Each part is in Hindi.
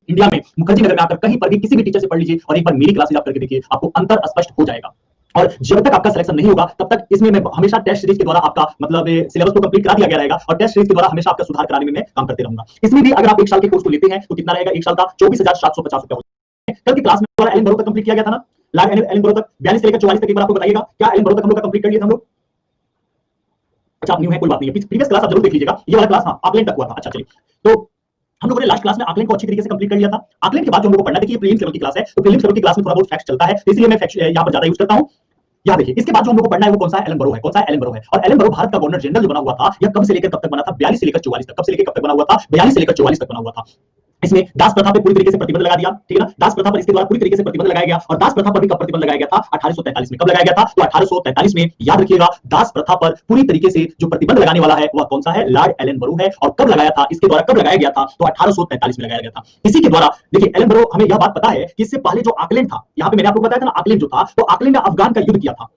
इंडिया में मुखर्जी नगर में आकर कहीं पर भी किसी भी टीचर से पढ़ लीजिए और एक बार मेरी क्लासेज आप करके देखिए, आपको अंतर स्पष्ट हो जाएगा। और जब तक आपका सिलेक्शन नहीं होगा तब तक इसमें मैं हमेशा टेस्ट सीरीज के द्वारा आपका मतलब सिलेबस को कंप्लीट करा दिया गया रहेगा और टेस्ट सीरीज के द्वारा हमेशा आपका सुधार कराने में मैं काम करते रहूंगा। इसमें भी अगर आप एक साल के कोर्स को लेते हैं तो कितना रहेगा, एक साल का 24,750 रुपए। कल की क्लास में द्वारा एलन बरो तक कंप्लीट किया गया था ना, एलन बरो तक 42 से लेकर 44 तक। एक बार आपको बताइएगा क्या एलन बरो तक हम लोग कंप्लीट कर लिया था हम लोग? अच्छा आप न्यू है कोई बात नहीं है, प्रीवियस क्लास आप जरूर देख लीजिएगा, ये वाला क्लास हाँ आकलन तक हुआ था। अच्छा चलिए, तो हम लोगों ने लास्ट क्लास में आकलन को अच्छी तरीके से कंप्लीट कर लिया था। आकलन के बाद जो हम लोगों को पढ़ना, देखिए प्रीलिम्स लेवल की क्लास है तो प्रीलिम्स लेवल की क्लास में थोड़ा बहुत फैक्ट चलता है, इसलिए मैं फैक्ट यहां पर ज्यादा यूज करता हूं। याद रखिए इसके बाद जो हम लोग को पढ़ना है वो कौन सा है, एलन बरो है। कौन सा है, एलन बरो है। और एलन बरो भारत का गवर्नर जनरल जो बना हुआ था, यह कब से लेकर कब तक बना था, 42 से लेकर 44 तक। कब से लेकर कब तक बना हुआ था, 42 से लेकर 44 तक बना हुआ था। इसमें दास प्रथा पे पूरी तरीके से प्रतिबंध लगा दिया, ठीक है ना। दास प्रथा पर इसके द्वारा पूरी तरीके से प्रतिबंध लगाया गया। और दास प्रथा पर भी कब प्रतिबंध लगाया गया था, 1843 में। कब लगाया गया था, तो 1843 में। याद रखिएगा दास प्रथा पर पूरी तरीके से जो प्रतिबंध लगाने वाला है वह कौन सा है, लॉर्ड एलन बरो है। और कब लगाया था, इसके द्वारा कब लगाया गया था, तो 1843 में लगाया गया था। इसी के द्वारा देखिए एलन बरो, हमें यह बात पता है कि इससे पहले जो आकलन था, यहां पे मैंने आपको बताया था ना, आकलन जो था, तो आकलन ने अफगान का युद्ध किया था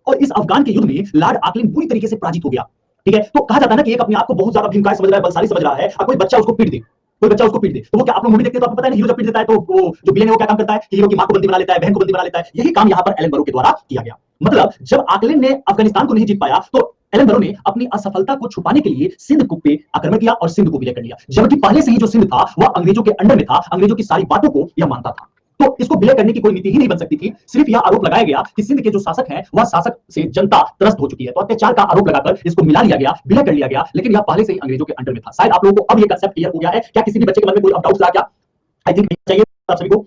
और इस अफगान के युद्ध में लॉर्ड आकलन पूरी तरीके से पराजित हो गया। ठीक है, तो कहा जाता है ना कि एक अपने आप को बहुत ज्यादा भीमकाय समझ रहा है, बलशाली समझ रहा है, और कोई बच्चा उसको पीट दे, कोई बच्चा उसको पीट दे, तो वो क्या, आप लोग मूवी देखते हैं तो आपको पता है ना, हीरो जब पीट देता है तो वो जो विलेन है वो क्या काम करता है, हीरो की मां को बंदी बना लेता है, बहन को बंदी बना लेता है। यही काम यहां पर एलन बरो के द्वारा किया गया। मतलब जब आकलन ने अफगानिस्तान को नहीं जीत पाया तो एलन बरो ने अपनी असफलता को छुपाने के लिए सिंध कूप पे आक्रमण किया और सिंध को विलय कर लिया। जबकि पहले से ही जो सिंध था वह अंग्रेजों के अंडर में था, अंग्रेजों की सारी बातों को यह मानता था। तो इसको विलय करने की कोई नीति ही नहीं बन सकती थी। सिर्फ यह आरोप लगाया गया कि सिंध के जो शासक हैं वह शासक से जनता त्रस्त हो चुकी है, तो अत्याचार का आरोप लगाकर इसको मिला लिया गया, विलय कर लिया गया। लेकिन यह पहले से ही अंग्रेजों के अंडर में था। शायद आप लोगों को अब यह कंसेप्ट क्लियर हो गया है। क्या किसी भी बच्चे के मन में कोई डाउट आ गया? आई थिंक चाहिए आप सभी को।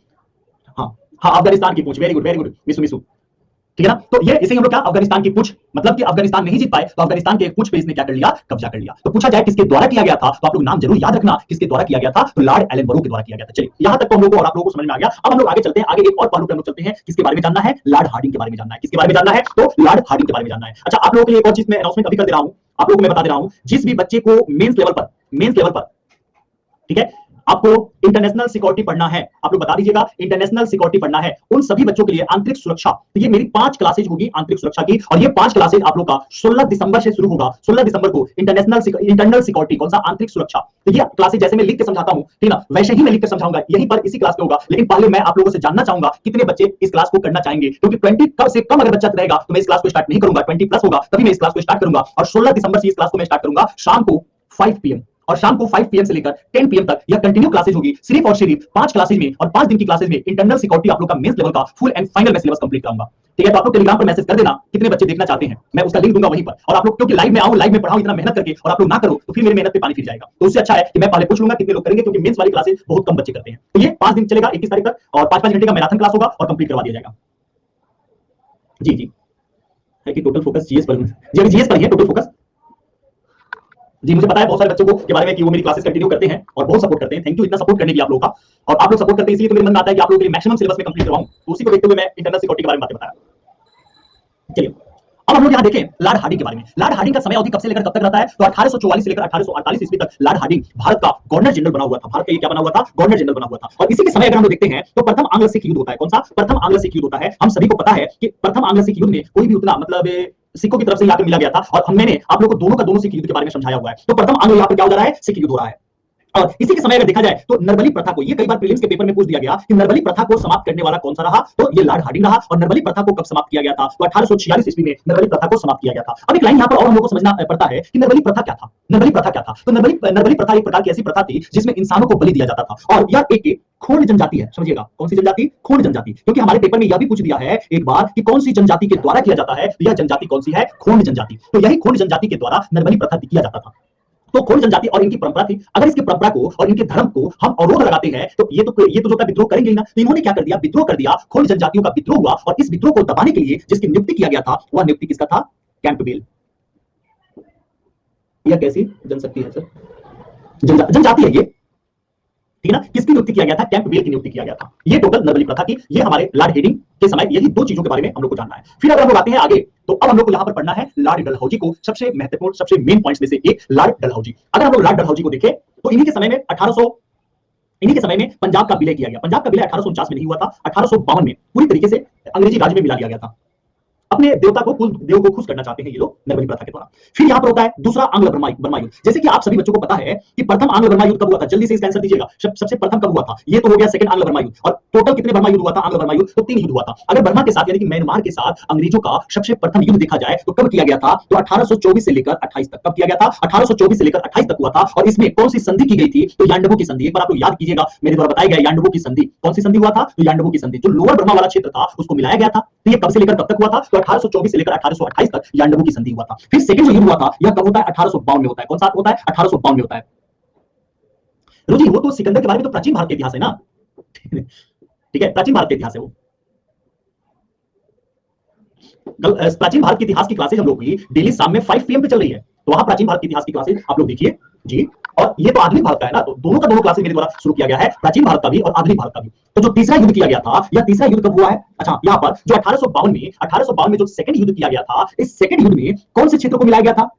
हाँ हाँ, अफगानिस्तान की पूछ, वेरी गुड मिसू मिसू, ठीक है ना। तो ये इसे हम लोग क्या, अफगानिस्तान की पूछ, मतलब कि अफगानिस्तान नहीं जीत पाए तो अफगानिस्तान के पूछ पे इसने क्या कर लिया, कब्जा कर लिया। तो पूछा जाए किसके द्वारा किया गया था, तो आप लोग नाम जरूर याद रखना किसके द्वारा किया गया था, तो लॉर्ड एलन बरो के द्वारा किया गया था। चलिए यहां तक तो हम लोगों को और आप लोगों को समझ में आ गया। अब हम लोग आगे चलते हैं, आगे एक और पहलू पे हम लोग चलते हैं। किसके बारे में जानना है, लॉर्ड हार्डिंग के बारे में जानना है। किसके बारे में जानना है, तो लॉर्ड हार्डिंग के बारे में जानना है। अच्छा आप लोगों के लिए एक और चीज मैं अनाउंसमेंट अभी कर दे रहा हूं, आप लोगों को मैं बता दे रहा हूं, जिस भी बच्चे को मेंस लेवल पर, ठीक है, आपको इंटरनेशनल सिक्योरिटी पढ़ना है, आप लोग बता दीजिएगा इंटरनेशनल सिक्योरिटी पढ़ना है, उन सभी बच्चों के लिए आंतरिक सुरक्षा, तो ये मेरी 5 क्लासेज होगी आंतरिक सुरक्षा की। और ये 5 क्लासेज आप लोग का 16 दिसंबर से शुरू होगा। 16 दिसंबर को इंटरनल सिक्योरिटी, कौन सा, आंतरिक सुरक्षा। तो ये क्लासेज जैसे मैं लिख के समझाता हूं, ठीक ना, वैसे ही मैं लिख के समझाऊंगा, यहीं पर इसी क्लास में होगा। लेकिन पहले मैं आप लोगों से जानना चाहूंगा कितने बच्चे इस क्लास को करना चाहेंगे, क्योंकि 20 कम से कम अगर बच्चा रहेगा तो मैं इस क्लास को स्टार्ट नहीं करूंगा, 20 प्लस होगा तभी मैं इस क्लास को स्टार्ट करूंगा। और 16 दिसंबर से इस क्लास को मैं स्टार्ट करूंगा शाम को 5 पीएम, और शाम को 5 पीएम से लेकर 10 पीएम तक यह कंटिन्यू क्लासेज होगी, सिर्फ और सिर्फ 5 क्लासेज में। और 5 दिन की क्लासेज में इंटरनल सिक्योरिटी आप लोग का मेंस लेवल का फुल एंड फाइनल मैं सिलेबस कंप्लीट कराऊंगा। ठीक है, तो आप लोग टेलीग्राम पर मैसेज कर देना कितने बच्चे देखना चाहते हैं, मैं उसका लिंक दूंगा वहीं पर। और आप लोग क्योंकि लाइव में आऊं, लाइव में पढ़ाऊं इतना मेहनत करके, और आप लोग ना करो तो फिर मेरी मेहनत पे पानी फिर जाएगा। तो उससे अच्छा है कि मैं पहले पूछ लूंगा कितने लोग करेंगे, क्योंकि मेंस वाली क्लासेज बहुत कम बच्चे करते हैं। तो ये 5 दिन चलेगा 21 तारीख तक, और 5-5 घंटे का मैराथन क्लास होगा और कंप्लीट करवा दिया जाएगा। जी जी, है कि टोटल फोकस जीएस पर, जी अभी जीएस पर ही है टोटल फोकस। जी मुझे पता है बहुत सारे बच्चों को के बारे में कि वो मेरी क्लासेस कंटिन्यू करते हैं और बहुत सपोर्ट करते हैं। थैंक यू इतना सपोर्ट करने के लिए आप लोगों का। और आप लोग सपोर्ट करते हैं इसलिए तो मेरे मन में आता है कि आप लोगों के लिए मैक्सिमम सिलेबस में कंप्लीट करवाऊं। तो उसी को देखते हुए मैं इंटरनल सिक्योरिटी के बारे में बातें बताया। चलिए अब हम लोग यहाँ देखें लॉर्ड हार्डिंग के बारे में। लॉर्ड हार्डिंग का समय अवधि कब से लेकर कब तक रहता है, तो 1844 से लेकर 1848 ईस्वी तक लॉर्ड हार्डिंग भारत का गवर्नर जनरल बना हुआ था। भारत का क्या बना हुआ था, गवर्नर जनरल बना हुआ था। और इसी के समय अगर हम लोग देखते हैं तो प्रथम आंग्ल सिख युद्ध होता है। कौन सा, प्रथम आंग्ल सिख युद्ध होता है। हम सभी को पता है कि प्रथम आंग्ल सिख युद्ध में कोई भी उतना मतलब सिखों की तरफ से यहाँ पे मिला गया था, और मैंने आप लोग को दोनों का दोनों सिख युद्ध के बारे में समझाया हुआ है। तो प्रथम आंग्ल यहाँ पर क्या हो रहा है, सिख युद्ध हो रहा है। और इसी के समय अगर देखा जाए तो नरबली प्रथा को, ये कई बार प्रीलिम्स के पेपर में पूछ दिया गया कि नरबली प्रथा को समाप्त करने वाला कौन सा रहा, तो ये लॉर्ड हार्डिंग रहा। और नरबली प्रथा को कब समाप्त किया गया था, तो 1846 ईस्वी में नरबली प्रथा को समाप्त किया गया था। अब एक लाइन यहाँ पर और हम लोग को समझना पड़ता है कि नरबली प्रथा क्या था। नरबली प्रथा क्या था, तो नरबली प्रथा एक प्रकार की ऐसी प्रथा थी जिसमें इंसानों को बलि दिया जाता था। और यह एक खोंड जनजाति है, समझिएगा कौन सी जनजाति, खोंड जनजाति। क्योंकि हमारे पेपर में यह भी पूछ दिया है एक बार कि कौन सी जनजाति के द्वारा किया जाता है, तो यह जनजाति कौन सी है, खोंड जनजाति। तो यही खोंड जनजाति के द्वारा नरबली प्रथा किया जाता था। तो खोंड जनजाति और इनकी परंपरा थी। अगर इसकी परंपरा को और इनके धर्म को हम अवरोध लगाते हैं तो ये तो जो विद्रोह करेंगे ही ना। तो इन्होंने क्या कर दिया, विद्रोह कर दिया, खोंड जनजातियों का विद्रोह हुआ। और इस विद्रोह को दबाने के लिए जिसकी नियुक्ति किया गया था वह नियुक्ति किसका था, कैंपबेल। यह कैसी जनशक्ति है सर, जनजाति है ये, ठीक है ना। किसकी नियुक्ति किया गया था, कैंपबेल की नियुक्ति किया गया था। ये टोटल नरबली प्रथा की, ये हमारे लॉर्ड हार्डिंग के समय यही 2 चीजों के बारे में हम लोग को जानना है। फिर अगर हम लोग आते हैं आगे, तो अब हम लोग को यहां पर पढ़ना है लॉर्ड डलहौजी को। सबसे महत्वपूर्ण, सबसे मेन पॉइंट्स में से एक लॉर्ड डलहौजी। अगर हम लोग लॉर्ड डलहौजी को देखें तो इन्हीं के समय में 1800, इन्हीं के समय में पंजाब का विलय किया गया। पंजाब का विलय 1849 में नहीं हुआ था, 1852 में पूरी तरीके से अंग्रेजी राज्य में मिला दिया गया था। अपने देवता को, कुल देव को खुश करना चाहते हैं ये लोग नरबली प्रथा के द्वारा। फिर यहाँ पर होता है दूसरा आंग्ल बर्मा युद्ध। जैसे कि आप सभी बच्चों को पता है कि प्रथम आंग्ल बर्मा युद्ध कब हुआ था, जल्दी से इसका आंसर दीजिएगा। सबसे प्रथम कब हुआ था, ये तो हो गया सेकंड आंग्ल बर्मा युद्ध। और टोटल कितने बर्मा युद्ध हुआ था, आंग्ल बर्मा युद्ध, तो 3 युद्ध हुआ था। अगर बर्मा के साथ यानी कि म्यांमार के साथ अंग्रेजों का सबसे प्रथम युद्ध देखा जाए तो कब किया गया था, तो 1824 से लेकर 28 तक। कब किया गया था, 1824 से लेकर 28 तक हुआ था। और इसमें कौन सी संधि की गई थी, तो यांडबू की संधि। एक बार आप लोग याद कीजिएगा, मेरे द्वारा बताया गया यांडबू की संधि। कौन सी संधि हुआ था, तो यांडबू की संधि। जो लोअर बर्मा वाला क्षेत्र था उसको मिलाया गया था। तो ये कब से लेकर कब तक हुआ था, तो 1824 से लेकर 1828 तक यांडबू की संधि हुआ था। फिर सेकंड जो युद्ध हुआ था यह कब होता है, 1852 में होता है। कौन सा होता है, 1852 में होता है। रुचि वो तो सिकंदर के बारे में तो प्राचीन भारत के इतिहास है ना ठीक है, प्राचीन भारत के इतिहास है वो। प्राचीन भारत के इतिहास की क्लासेज हम लोग की डेली शाम में 5 PM पे चल रही है, तो वहां प्राचीन भारत के इतिहास की क्लासेज आप लोग देखिए जी। और ये तो आधुनिक भारत का है ना, तो दोनों का दोनों क्लासेज मेरे द्वारा शुरू किया गया है, प्राचीन भारत का भी और आधुनिक भारत का भी। तो जो तीसरा युद्ध किया गया था, यह तीसरा युद्ध कब हुआ है, अच्छा यहाँ पर जो 1852 में जो सेकंड युद्ध किया गया था, इस सेकंड युद्ध में कौन से क्षेत्र को मिलाया गया था,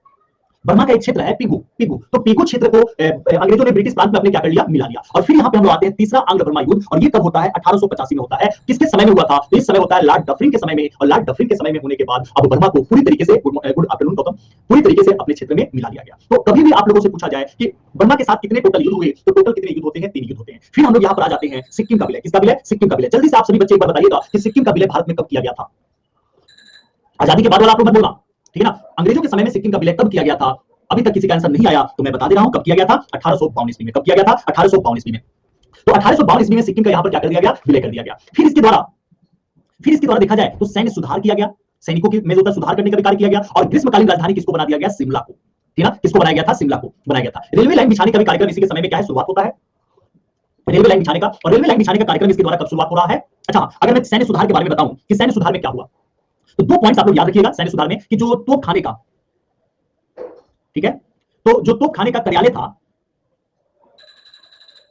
बर्मा का एक क्षेत्र है पिगू। तो पिगू क्षेत्र को अंग्रेजों ने ब्रिटिश प्रांत में अपने क्या कर लिया, मिला लिया। और फिर यहाँ पे हम लोग आते हैं तीसरा आंग्ल बर्मा युद्ध, और ये कब होता है, 1885 में होता है। किसके समय में हुआ था, इस समय होता है लॉर्ड डफरिन के समय में। और लॉर्ड डफरिन के समय में होने के बाद अब बर्मा को पूरी तरीके से, गुड आफ्टरनून गौतम, पूरी तरीके से अपने क्षेत्र में मिला लिया गया। तो कभी भी आप लोगों से पूछा जाए कि बर्मा के साथ कितने टोटल युद्ध हुए, तो टोटल कितने युद्ध होते हैं, 3 युद्ध होते हैं। फिर हम लोग यहाँ पर आ जाते हैं सिक्किम का विलय। किसका विलय, सिक्किम का विलय। जल्दी से आप सभी बच्चे एक बार बताइएगा कि सिक्किम का विलय भारत में कब किया गया था। आजादी के बाद वाला आप लोग मत बोलना, ठीक है ना। अंग्रेजों के समय में सिक्किम का विलय कब किया गया था, अभी तक किसी का आंसर नहीं आया तो मैं बता दे रहा हूं कब किया गया था, 1852 ईस्वी में। कब किया गया था, 1852 ईस्वी में। तो 1852 ईस्वी में सिक्किम का यहां पर क्या कर दिया गया, विलय कर दिया गया। फिर इसके द्वारा देखा जाए तो सैन्य सुधार किया गया, सैनिकों की में जो सुधार करने का भी कार्य किया गया। और ग्रीष्मकालीन राजधानी किसको बना दिया गया, शिमला को, ठीक है ना। किसको बनाया गया था, शिमला को बनाया गया था। रेलवे लाइन बिछाने का भी कार्यक्रम इसी के समय में क्या है, शुरुआत होता है रेलवे लाइन बिछाने का। और रेलवे लाइन बिछाने का कार्यक्रम इसके द्वारा कब शुरुआत हो रहा है। अच्छा, अगर मैं सैन्य सुधार के बारे में बताऊं कि सैन्य सुधार में क्या हुआ, तो 2 पॉइंट्स आप लोग याद रखिएगा सैन्य सुधार में, कि जो तोप खाने का, ठीक है, तो जो तोप खाने का कार्यालय था,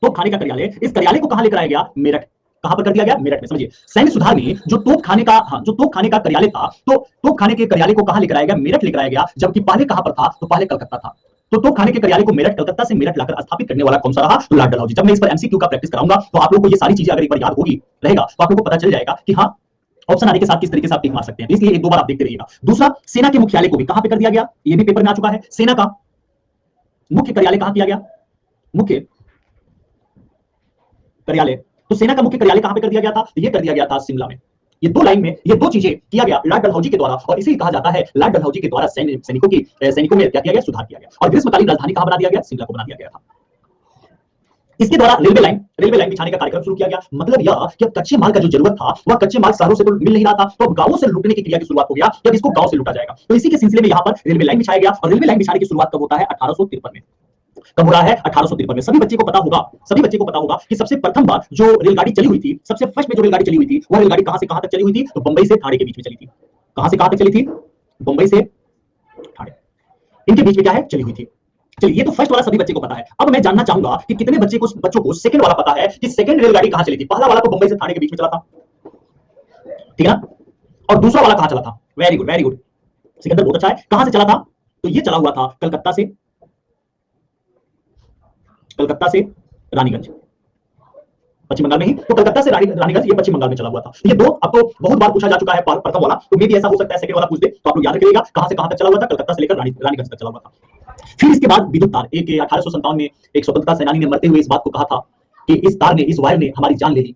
तोप खाने का कार्यालय, इस कार्यालय को कहां लेकर आया गया, मेरठ। कहां पर कर दिया गया, मेरठ में। समझिए, सैन्य सुधार में जो तोप खाने का, जो तोप खाने का कार्यालय था, तो तोप खाने के कार्यालय को कहां लेकर आया गया, मेरठ लेकर आया गया। जबकि पहले कहां पर था, तो पहले कलकत्ता था। तो तोप खाने के कार्यालय को मेरठ, कलकत्ता से मेरठ लाकर स्थापित करने वाला कौन सा रहा, तो लॉर्ड डलहौजी। जब मैं इस पर एमसीक्यू का प्रैक्टिस कराऊंगा तो आप लोगों को ये सारी चीजें अगर एक बार याद होगी रहेगा तो आप लोगों को पता चल जाएगा कि हाँ, ऑप्शन आने के साथ किस तरीके से आप टिक मार सकते हैं। इसलिए एक दो बार आप देखते रहिएगा। दूसरा, सेना के मुख्यालय को भी कहां पे कर दिया गया, ये भी पेपर में आ चुका है। सेना का मुख्य कार्यालय कहां किया गया, मुख्य कार्यालय, तो सेना का मुख्य कार्यालय कहां पे कर दिया गया था, ये कर दिया गया था शिमला में। ये 2 लाइन में ये 2 चीजें किया गया लॉर्ड डलहौजी के द्वारा, और इसे कहा जाता है लॉर्ड डलहौजी के द्वारा सैनिकों में क्या किया गया, सुधार किया गया। और ग्रीष्मकालीन राजधानी कहां बना दिया गया, शिमला को बना दिया गया था। इसके द्वारा रेलवे लाइन बिछाने का कार्यक्रम शुरू किया गया। मतलब यह कि कच्चे माल का जो जरूरत था वह कच्चे माल शहरों से तो मिल नहीं रहा था, तो अब गांवों से लूटने की क्रिया की शुरुआत हो गया। जब इसको गांव से लूटा जाएगा, तो इसी के सिलसिले में यहां पर रेलवे लाइन बिछाया गया। और रेलवे लाइन बिछाने की शुरुआत कब होता है, 1853 में। कब हो रहा है, 1853 में। सभी बच्चे को पता होगा कि सबसे प्रथम बार जो रेलगाड़ी चली हुई थी, सबसे फर्स्ट में जो रेलगाड़ी चली हुई थी, वह रेलगाड़ी कहां से कहां तक चली हुई थी, तो बंबई से ठाणे के बीच में चली थी। कहां से कहां तक चली थी, बंबई से ठाणे, इनके बीच में क्या है, चली हुई थी। चलिए, ये तो फर्स्ट वाला सभी बच्चे को पता है। अब मैं जानना चाहूंगा कि कितने बच्चों को सेकंड वाला पता है कि सेकंड रेलगाड़ी कहां चली थी। पहला वाला तो बंबई से ठाणे के बीच में चला था, ठीक है ना, और दूसरा वाला कहां चला था, वेरी गुड, सिकंदर बहुत अच्छा है। कहां से चला था, तो ये चला हुआ था कलकत्ता से रानीगंज, पश्चिम बंगाल में ही। तो कलकत्ता से रानीगंज ये पश्चिम बंगाल में चला हुआ था। ये दो अब तो बहुत बार पूछा जा चुका है प्रथम वाला, तो मे भी ऐसा हो सकता है सेकंड वाला पूछ दे, तो आप लोग याद रखिएगा कहां से कहां तक चला हुआ था, कलकत्ता से लेकर रानीगंज तक चला हुआ था। फिर इसके बाद विद्युत तार, 1857 में एक स्वतंत्रता सेनानी ने मरते हुए इस बात को कहा था कि इस वायर ने हमारी जान ले ली।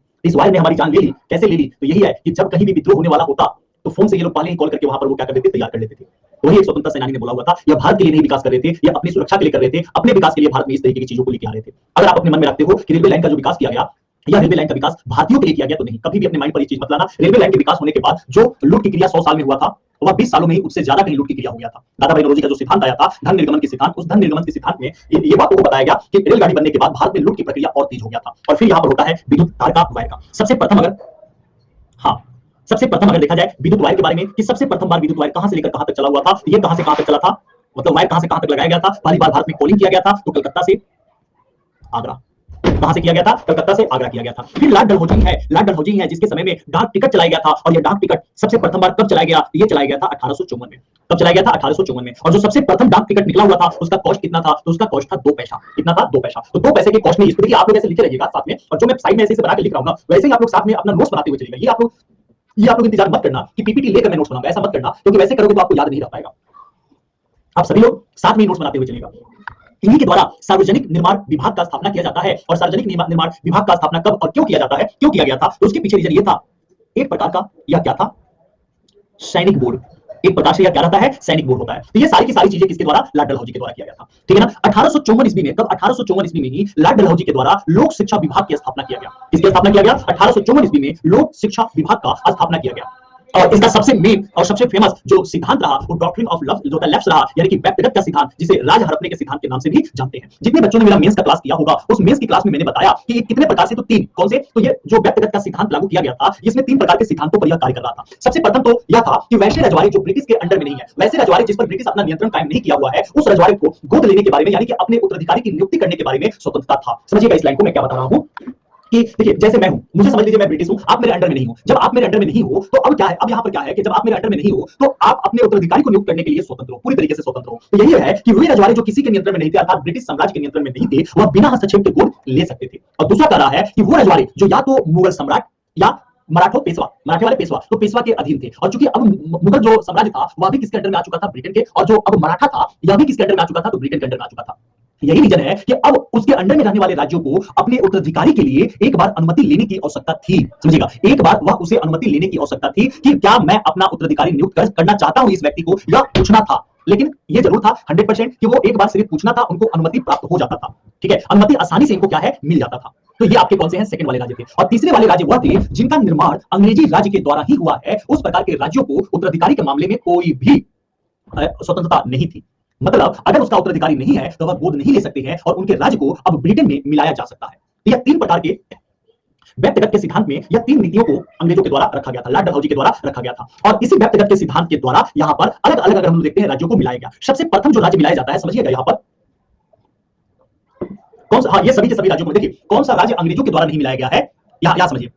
कैसे ले ली, तो यही है कि जब कहीं भी विद्रोह होने वाला होता तो फोन से ये लोग पहले ही कॉल करके वहां पर वो क्या कर देते, तैयार कर लेते थे। तो वही एक स्वतंत्रता सेनानी ने बोला हुआ था, यह भारत के लिए नहीं विकास कर रहे थे, यह अपनी सुरक्षा के लिए कर रहे थे, अपने विकास के लिए भारत में इस तरीके की चीजों को लेकर आ रहे थे। अगर आप अपने मन में रखते हो कि रेलवे लाइन का जो विकास किया गया, या रेलवे लाइन का विकास भारतीयों के लिए किया गया, तो नहीं, कभी भी अपने माइंड पर ये चीज मत लाना। रेलवे लाइन के विकास होने के बाद जो लूट की क्रिया 100 साल में हुआ था, वह 20 सालों में ही उससे ज्यादा कहीं लूट की क्रिया हो गया था। दादा भाई नौरोजी का जो सिद्धांत आया था, धन निर्गमन के सिद्धांत, उस धन निर्गमन के सिद्धांत में ये बात को बताया गया कि रेलगाड़ी बनने के बाद भारत में लूट की प्रक्रिया और तेज हो गया था। और फिर यहाँ पर होता है विद्युत तार का, वायर का। सबसे प्रथम अगर देखा जाए विद्युत वायर के बारे में कि सबसे प्रथम बार विद्युत वायर कहां से लेकर कहां तक चला हुआ था, ये कहां से कहां तक चला था, मतलब वायर कहां से कहां तक लगाया गया था। पहली बार भारत में कॉलिंग किया गया था, तो कलकत्ता से आगरा। कहां से किया गया था, कलकत्ता से आगरा किया गया था। फिर लॉर्ड डलहौजी है जिसके समय में डाक टिकट चलाया गया था। और ये डाक टिकट सबसे प्रथम बार कब चलाया गया, ये चलाया गया था 1854 में। कब चलाया गया था, 1854 में। और जो सबसे प्रथम डाक टिकट निकला हुआ था उसका कॉस्ट कितना था, तो उसका कॉस्ट था 2 पैसा। कितना था, 2 पैसा। तो 2 पैसे के कॉस्ट में इसको देखिए, आप लोग ऐसे लिखे रहिएगा साथ में, और जो मैं साइड में ऐसे बना के लिख रहा हूं वैसे ही आप लोग साथ में अपना नोट्स बनाते हुए चलिएगा। ये आप लोग ये आप लोग इंतजार मत करना कि पीपीटी लेकर मैं नोट्स बनाऊंगा, ऐसा मत करना, क्योंकि वैसे करोगे तो आपको याद नहीं रह पाएगा। आप सभी लोग साथ में नोट्स बनाते हुए चलेगा। इन्हीं के द्वारा सार्वजनिक निर्माण विभाग का स्थापना किया जाता है। और सार्वजनिक निर्माण विभाग का स्थापना कब और क्यों किया जाता है, क्यों किया गया था, तो उसके पीछे रीजन ये था, एक प्रकार का यह क्या था, सैनिक बोर्ड। एक प्रकार से यह क्या रहता है, सैनिक बोर्ड होता है। तो ये सारी की सारी चीजें किसके द्वारा, लॉर्ड डलहौजी के द्वारा किया गया था, ठीक है ना। 1854 ईस्वी में, कब, 1854 ईस्वी में ही लॉर्ड डलहौजी के द्वारा लोक शिक्षा विभाग की स्थापना किया गया। किसकी स्थापना किया गया, 1854 ईस्वी में लोक शिक्षा विभाग का स्थापना किया गया। और इसका सबसे मेन और सबसे फेमस जो सिद्धांत रहा वो डॉक्ट्रिन ऑफ लव जो लेफ्ट रहा, यानी कि व्यक्तिगत का सिद्धांत, जिसे राज हड़पने के सिद्धांत के नाम से भी जानते हैं। जितने बच्चों ने मेरा मेंस का क्लास किया होगा, उस मेंस की क्लास में मैंने बताया कि ये कितने प्रकार से, तो तीन, कौन से, तो ये जो व्यक्तिगत का सिद्धांत लागू किया गया था, इसमें तीन प्रकार के सिद्धांतों पर यह कार्य कर रहा था। सबसे प्रथम तो यह था कि वैसे रजवाड़े जो ब्रिटिश के अंडर में नहीं है, वैसे रजवाड़े जिस पर ब्रिटिश अपना नियंत्रण कायम नहीं किया हुआ है, उस रजवाड़े को गोद लेने के बारे में, यानी कि अपने उत्तराधिकारी की नियुक्ति करने के बारे में स्वतंत्रता था। समझिएगा इस लाइन को मैं क्या बता रहा हूं कि देखिए, जैसे मैं हूं, मुझे समझ लीजिए मैं ब्रिटिश हूं, आप मेरे अंडर में नहीं हो। जब आप मेरे अंडर में नहीं हो तो अब क्या है, अब यहां पर क्या है कि जब आप मेरे अंडर में नहीं हो तो आप अपने उत्तराधिकारी को नियुक्त करने के लिए स्वतंत्र हो, पूरी तरीके से स्वतंत्र हो। तो यही है कि वे रजवाड़े जो किसी के नियंत्रण में नहीं थे, अर्थात ब्रिटिश साम्राज्य के नियंत्रण में नहीं थे, वह बिना हस्तक्षेप के गोद ले सकते थे। और दूसरा कह रहा है कि वो रजवाड़े जो या तो मुगल सम्राट या मराठा पेशवा, मराठे वाले पेशवा, तो पेशवा के अधीन थे। और चूंकि अब मुगल जो साम्राज्य था वह भी किसके अंडर में आ चुका था, ब्रिटेन के, और जो अब मराठा था यह भी किसके अंडर में आ चुका था, तो ब्रिटेन के अंडर में आ चुका था। यही रीजन है कि अब उसके अंडर में रहने वाले राज्यों को अपने उत्तराधिकारी के लिए एक बार अनुमति लेने की आवश्यकता थी। समझिएगा, एक बार वह उसे अनुमति लेने की आवश्यकता थी कि क्या मैं अपना उत्तराधिकारी नियुक्त करना चाहता हूं इस व्यक्ति को, या पूछना था। लेकिन यह जरूर था 100% कि वो एक बार सिर्फ पूछना था, उनको अनुमति प्राप्त हो जाता था। ठीक है, अनुमति आसानी से इनको क्या है, मिल जाता था। तो ये आपके कौन से हैं, सेकंड वाले राज्य थे। और तीसरे वाले राज्य वह थे जिनका निर्माण अंग्रेजी राज्य के द्वारा ही हुआ है। उस प्रकार के राज्यों को उत्तराधिकारी के मामले में कोई भी स्वतंत्रता नहीं थी। मतलब अगर उसका उत्तराधिकारी नहीं है तो वह गोद नहीं ले सकते हैं और उनके राज्य को अब ब्रिटेन में मिलाया जा सकता है। यह तीन प्रकार के व्यक्तिगत के सिद्धांत में यह तीन नीतियों को अंग्रेजों के द्वारा रखा गया था, लॉर्ड डलहौजी के द्वारा रखा गया था। और इसी व्यक्तिगत के सिद्धांत के द्वारा यहां पर अलग अलग अगर हम लोग देखते हैं राज्यों को मिलाया गया। सबसे प्रथम जो राज्य मिलाया जाता है, समझिएगा यहां पर कौन सा, हाँ ये सभी के सभी राज्यों को देखिए कौन सा राज्य अंग्रेजों के द्वारा नहीं मिलाया गया है, यहां समझिए।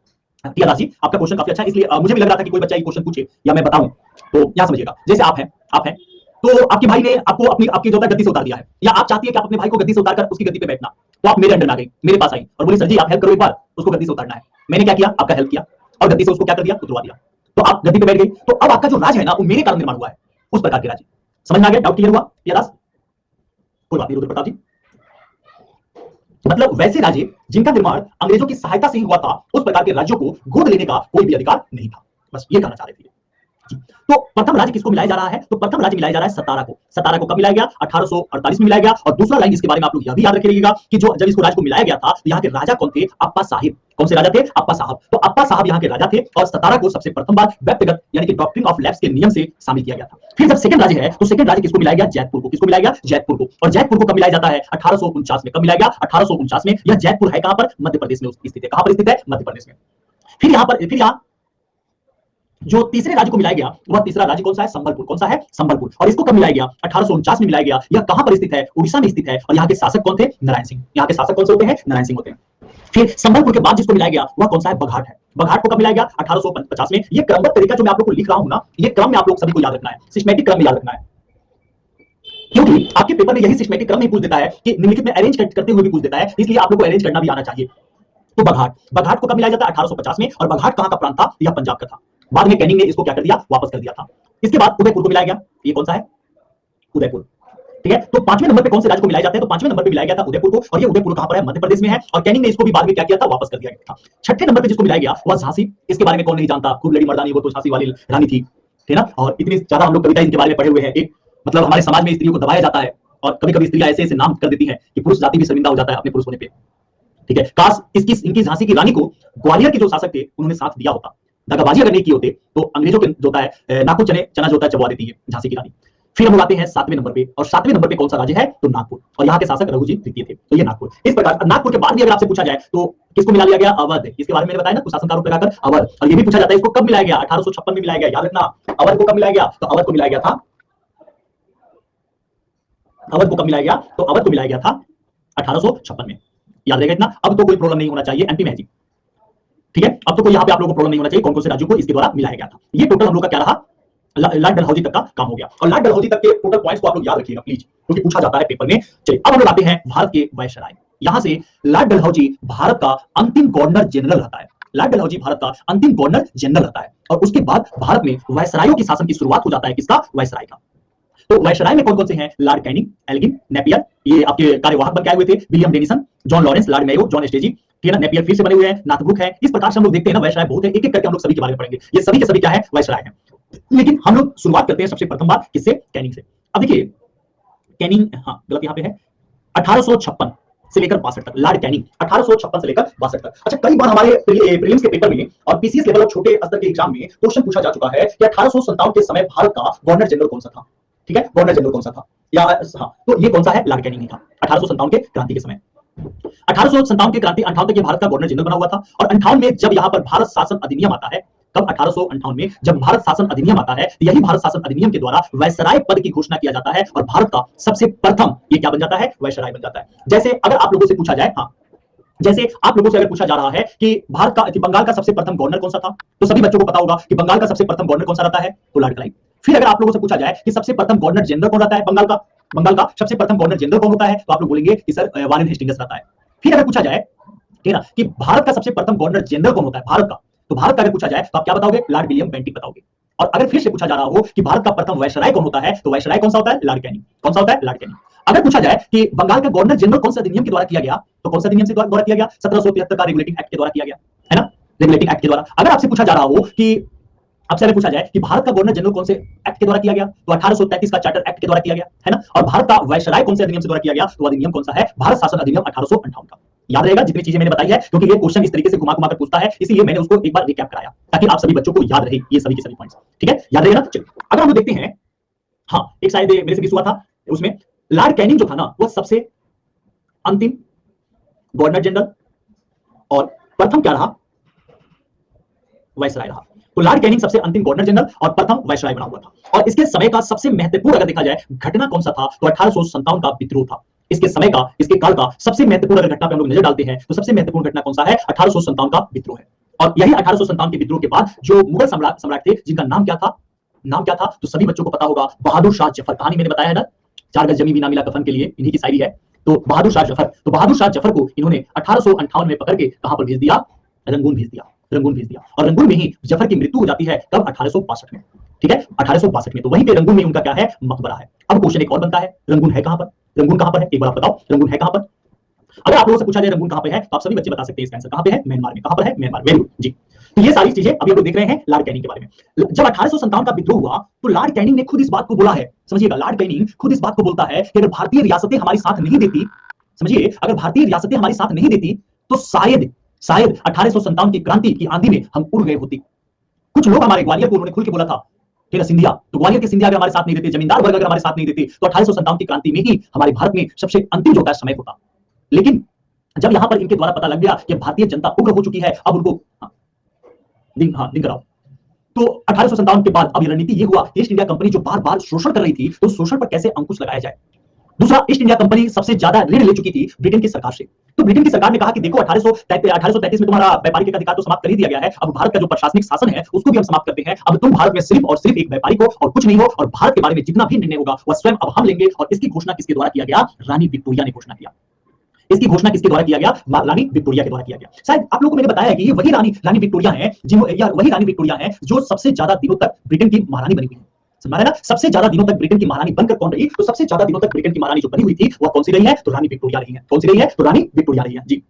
टियादास जी आपका क्वेश्चन काफी अच्छा है, इसलिए मुझे भी लग रहा था कि कोई बच्चा ये क्वेश्चन पूछे या मैं बताऊं। तो यहां समझिएगा, जैसे आप हैं तो आपके भाई ने आपको अपनी आपकी जो गद्दी से उतार दिया है, या आप चाहती है कि आप अपने भाई को गद्दी से उतारकर उसकी गद्दी पे बैठना, तो आप मेरे अंडर में आ गई, मेरे पास आई और बोली सर जी आप हेल्प करो, एक बार उसको गद्दी से उतारना है। मैंने क्या किया, आपका हेल्प किया और गद्दी से उसको क्या कर दिया, उतरवा दिया। तो आप गद्दी पे बैठ गई, तो अब आपका जो राज है ना वो मेरे कारण निर्माण हुआ है, उस प्रकार के राज्य। समझ में आ गया, डाउट क्लियर हुआ टियादास? कोई बात नहीं रुद्र प्रताप जी। मतलब वैसे राज्य जिनका निर्माण अंग्रेजों की सहायता से ही हुआ था, उस प्रकार के राज्यों को गोद लेने का कोई भी अधिकार नहीं था। बस ये कहना चाह रहे थे। तो प्रथम राज्य किसको मिलाया जा रहा है, तो प्रथम राज्य मिलाया जा रहा है सतारा को। सतारा को कब मिलाया गया, 1848 में मिलाया गया। और दूसरा लाइन इसके बारे में आप लोग यह भी याद रखिएगा कि जो जब इसको राज्य को मिलाया गया था, यहाँ के राजा कौन थे, अप्पा साहिब। कौन से राजा थे, अप्पा साहब। तो अप्पा साहब यहाँ के राजा थे और सतारा को सबसे प्रथम बार व्यक्तिगत यानी कि डॉक्ट्रिन ऑफ लैप्स के नियम से शामिल किया गया था। फिर जब सेकंड राज्य है तो सेकंड राज्य किसको मिलाया गया, जैतपुर को। किसको मिलाया गया, जैतपुर को। और जैतपुर को कब मिलाया जाता है, 1849 में। कब मिलाया गया, 1849 में। यह जैतपुर है कहां पर, मध्य प्रदेश में स्थित है। कहां पर स्थित है, मध्य प्रदेश में। फिर यहाँ जो तीसरे राज्य को मिलाया गया वह तीसरा राज्य कौन सा है, संबलपुर। कौन सा है, संबलपुर। और इसको कब मिलाया गया, 1849 में मिलाया गया। यह कहां पर स्थित है, उड़ीसा में स्थित है। और यहाँ के शासक कौन थे, नारायण सिंह। यहाँ के शासक कौन से होते हैं, नारायण सिंह होते हैं। फिर संबलपुर के बाद जिसको मिलाया गया वह कौन सा है, बघाट है। बघाट को कब मिलाया गया, 1850 में। ये क्रमबद्ध तरीका जो मैं आप लोग को लिख रहा हूं ना, ये क्रम में आप लोग सभी को याद रखना है, सिस्टेमेटिक क्रम में याद रखना है। क्योंकि आपके पेपर में यही सिस्टेमेटिक क्रम में पूछ देता है कि निम्नलिखित में अरेंज करते हुए भी पूछ देता है, इसलिए आप लोग को अरेंज करना भी आना चाहिए। तो बघाट को कब मिलाया जाता है, 1850 में। और बघाट कहां का प्रांत था, यह पंजाब का था। बाद में कैनिंग ने इसको क्या कर दिया, वापस कर दिया था। इसके बाद उदयपुर को मिलाया गया। ये कौन सा है, उदयपुर। ठीक है, तो पांचवें नंबर पे कौन से राज्य को मिलाया जाता है, तो पांचवें नंबर पे मिलाया गया था उदयपुर को। और ये उदयपुर कहां पर है, मध्य प्रदेश में है। और कैनिंग ने इसको भी बाद में क्या किया था, वापस कर दिया था। छठे नंबर पे जिसको मिलाया गया वह झांसी। इसके बारे में कौन नहीं जानता, खूब लड़ी मर्दानी, वो तो झांसी वाली रानी थी, ठीक ना। और इतनी ज्यादा हम लोग कविता इनके बारे में पढ़े हुए हैं। एक मतलब हमारे समाज में स्त्रियों को दबाया जाता है और कभी कभी स्त्रियां ऐसे ऐसे नाम कर देती हैं कि पुरुष जाति भी शर्मिंदा हो जाता है अपने पुरुष होने पे। ठीक है, काश इनकी झांसी की रानी को ग्वालियर के जो शासक थे उन्होंने साथ दिया होता, दगाबाजी अगर नहीं की होते तो अंग्रेजों के जो होता है नागपुर चना जो होता है चबवा देती है झांसी की रानी। फिर हम आते हैं सातवें नंबर पे, और सातवें नंबर पे कौन सा राज्य है, तो नागपुर। और यहाँ के शासक रघुजी द्वितीय थे। तो ये नागपुर। इस प्रकार नागपुर के बाद भी अगर आपसे पूछा जाए तो किसको मिला लिया गया, अवध। इसके बारे में मैंने बताया ना, शासन का रूप लगाकर अवध। और ये भी पूछा जाता है इसको कब मिलाया गया, 1856 में मिलाया गया। याद रखना, अवध को कब मिलाया गया, तो अवध को मिलाया गया था, अवध को कब मिलाया गया, तो अवध को मिलाया गया था 1856 में। याद रहेगा इतना। अब तो कोई प्रॉब्लम नहीं होना चाहिए एमपी में जी। ठीक है, अब तो कोई यहाँ पे आप लोगों को प्रॉब्लम नहीं होना चाहिए कौन कौन से राज्यों को इसके द्वारा मिलाया गया था। ये टोटल हम लोग का क्या रहा, लॉर्ड डलहौजी तक का काम हो गया। और लॉर्ड डलहौजी तक के टोटल पॉइंट्स को आप लोग याद रखिएगा प्लीज, क्योंकि पूछा जाता है पेपर में। चलिए अब हम लोग आते हैं भारत के वायसराय। यहां से लॉर्ड डलहौजी भारत का अंतिम गवर्नर जनरल रहता है। लॉर्ड डलहौजी भारत का अंतिम गवर्नर जनरल रहता है और उसके बाद भारत में वायसरायों के शासन की शुरुआत हो जाता है। किसका? वायसराय का। तो वायसराय में कौन कौन से हैं? लॉर्ड कैनिंग, एल्गिन, नेपियर, ये आपके कार्यवाहक बन के आए हुए थे, William Denison, John Lawrence, Lord Mayo, John Strachey, ठीक है ना, नेपियर फिर से बने हुए हैं, नाथब्रुक है। इस प्रकार से हम लोग देखते हैं ना वायसराय बहुत है, एक एक करके हम लोग सभी के बारे में पढ़ेंगे। ये सभी के सभी क्या है? वायसराय है। लेकिन हम लोग शुरुआत करते हैं सबसे प्रथम बार किससे? कैनिंग से। अब देखिए कैनिंग, हाँ गलत यहाँ पे है, 1856 से लेकर 62 तक, लॉर्ड कैनिंग 1856 से लेकर 62 तक। अच्छा, कई बार हमारे प्रीलिम्स के पेपर में और पीसीएस लेवल और छोटे स्तर के एग्जाम में क्वेश्चन पूछा जा चुका है कि 1857 के समय भारत का गवर्नर जनरल कौन सा था? ठीक है, गवर्नर जनरल कौन सा था? या हाँ, तो ये कौन सा है? लॉर्ड कैनिंग ही था 1857 के क्रांति के समय। 1857 की क्रांति 58 तक ये भारत का गवर्नर जनरल बना हुआ था और 58 में जब यहाँ पर भारत शासन अधिनियम आता है, कब? 1858 में जब भारत शासन अधिनियम आता है, यही भारत शासन अधिनियम के द्वारा वायसराय पद की घोषणा किया जाता है और भारत का सबसे प्रथम ये क्या बन जाता है? वायसराय बन जाता है। जैसे अगर आप लोगों से पूछा जाए, हाँ जैसे आप लोगों से अगर पूछा जा रहा है कि भारत का बंगाल का सबसे प्रथम गवर्नर कौन सा था, तो सभी बच्चों को पता होगा कि बंगाल का सबसे प्रथम गवर्नर कौन सा रहता है? तो लॉर्ड क्लाइव। फिर अगर आप लोगों से पूछा जाए कि सबसे प्रथम गवर्नर जनरल कौन रहता है बंगाल का, बंगाल का सबसे प्रथम गवर्नर जनरल कौन होता है? तो आप लोग बोलेंगे कि सर वारेन हेस्टिंग्स रहता है। फिर अगर पूछा जाए, ठीक है ना, कि भारत का सबसे प्रथम गवर्नर जनरल कौन होता है भारत का, तो भारत का अगर पूछा जाए तो आप क्या बताओगे? लॉर्ड विलियम बेंटिक बताओगे। और अगर फिर से पूछा जा रहा हो कि भारत का प्रथम वायसराय कौन होता है, तो वायसराय कौन सा होता है? Lord Canning. कौन सा होता है? Lord Canning. अगर पूछा जाए कि बंगाल का गवर्नर जनरल कौन सा अधिनियम के द्वारा किया गया, तो कौन सा अधिनियम से द्वारा किया गया? 1773 का रेगुलेटिंग एक्ट के द्वारा किया गया, है ना, रेगुलेटिंग एक्ट के द्वारा। अगर आपसे पूछा जा रहा हो कि आपसे अगर पूछा जाए कि भारत का गवर्नर जनरल कौन से एक्ट के द्वारा किया गया, तो 1833 का चार्टर एक्ट के द्वारा किया गया, है ना। और भारत का वायसराय कौन से अधिनियम से द्वारा किया गया, तो अधिनियम कौन सा है? भारत शासन अधिनियम 1858 का। याद रहेगा जितनी चीजें मैंने बताई है, क्योंकि ये क्वेश्चन इस तरीके से घुमा घुमा कर पूछता है, इसलिए मैंने उसको एक बार रिकैप कराया ताकि आप सभी बच्चों को याद रहे ये सभी के सभी पॉइंट्स। ठीक है, याद रहेगा ना। अगर हम लोग देखते हैं, हाँ एक शायद मेरे से मिस हुआ था, उसमें लॉर्ड कैनिंग जो था ना, वो सबसे अंतिम गवर्नर जनरल और प्रथम क्या रहा? वायसराय रहा। तो लॉर्ड कैनिंग सबसे अंतिम गवर्नर जनरल और प्रथम वायसराय बना हुआ था। और इसके समय का सबसे महत्वपूर्ण अगर देखा जाए घटना कौन सा था, तो 1857 का विद्रोह था। इसके समय का, इसके काल का सबसे महत्वपूर्ण अगर घटना पे हम लोग नजर डालते हैं, तो सबसे महत्वपूर्ण घटना कौन सा है? 1857 का विद्रोह है। और यही 1857 के विद्रोह के बाद जो मुगल सम्राट थे, जिनका नाम क्या था, नाम क्या था, तो सभी बच्चों को पता होगा, बहादुर शाह जफर। कहानी मैंने बताया है ना, 4 गज जमी बिना मिला कफन के लिए, इन्हीं की शायरी है। तो बहादुर शाह जफर, तो बहादुर शाह जफर को इन्होंने 1858 में पकड़ के कहां पर भेज दिया? रंगून भेज दिया, रंगून भेज दिया। और रंगून में ही जफर की मृत्यु हो जाती है, कब? 1862 में। ठीक है, 1862 में। तो वहीं पे रंगून में उनका क्या है? मकबरा है। अब क्वेश्चन एक और बनता है, रंगून है कहां पर? रंगून कहां पर है, एक बार आप बताओ, रंगून है कहां पर? अगर आप लोगों से पूछा जाए रंगून कहां पे है, तो आप सभी बच्चे बता सकते हैं इसका आंसर कहां पे है? म्यांमार में। कहां पर है? म्यांमार। वेरी गुड जी। तो ये सारी चीजें अभी हम लोग देख रहे हैं लॉर्ड कैनिंग के बारे में। जब 1857 का विद्रोह हुआ, तो लॉर्ड कैनिंग ने खुद इस बात को बोला है, समझिएगा, लॉर्ड कैनिंग खुद इस बात को बोलता है कि अगर भारतीय रियासतें हमारी साथ नहीं देती, समझिए, अगर भारतीय रियासतें हमारी साथ नहीं देती, तो शायद 1857 की क्रांति की आंधी में हम उड़ गए होते। कुछ लोग हमारे ग्वालियर को उन्होंने खुल के बोला था, ठीक है, सिंधिया, तो ग्वालियर के सिंधिया अगर हमारे साथ नहीं देते, जमींदार वर्ग अगर हमारे साथ नहीं देते, तो 1857 की क्रांति में ही हमारे भारत में सबसे अंतिम जो होता है समय होता। लेकिन जब यहां पर इनके द्वारा पता लग गया कि भारतीय जनता उग्र हो चुकी है, अब उनको दिन कराओ। तो 1857 के बाद अब रणनीति ये हुआ, ईस्ट इंडिया कंपनी जो बार बार शोषण कर रही थी, तो शोषण पर कैसे अंकुश लगाया जाए। दूसरा, ईस्ट इंडिया कंपनी सबसे ज्यादा ऋण ले चुकी थी ब्रिटेन की सरकार से। तो ब्रिटेन की सरकार ने कहा कि देखो 1833 में तुम्हारा व्यापारिक अधिकार तो समाप्त कर ही दिया गया है, अब भारत का जो प्रशासनिक शासन है उसको भी हम समाप्त करते हैं। अब तुम भारत में सिर्फ और सिर्फ एक व्यापारी हो और कुछ नहीं हो, और भारत के बारे में जितना भी निर्णय होगा वह स्वयं अब हम लेंगे। और इसकी घोषणा किसके द्वारा किया गया? रानी विक्टोरिया ने घोषणा किया। इसकी घोषणा किसके द्वारा किया गया? रानी विक्टोरिया के द्वारा किया गया। शायद आप लोगों को मैंने बताया है कि ये वही रानी विक्टोरिया है, वही रानी विक्टोरिया है जो सबसे ज्यादा दिनों तक ब्रिटेन की महारानी बनी हुई है। समझ रहे ना, सबसे ज्यादा दिनों तक ब्रिटेन की महारानी बनकर कौन रही? तो सबसे ज्यादा दिनों तक ब्रिटेन की महारानी जो बनी हुई थी वह कौन सी रही है? तो रानी विक्टोरिया रही है। कौन सी रही है? तो रानी विक्टोरिया रही है जी।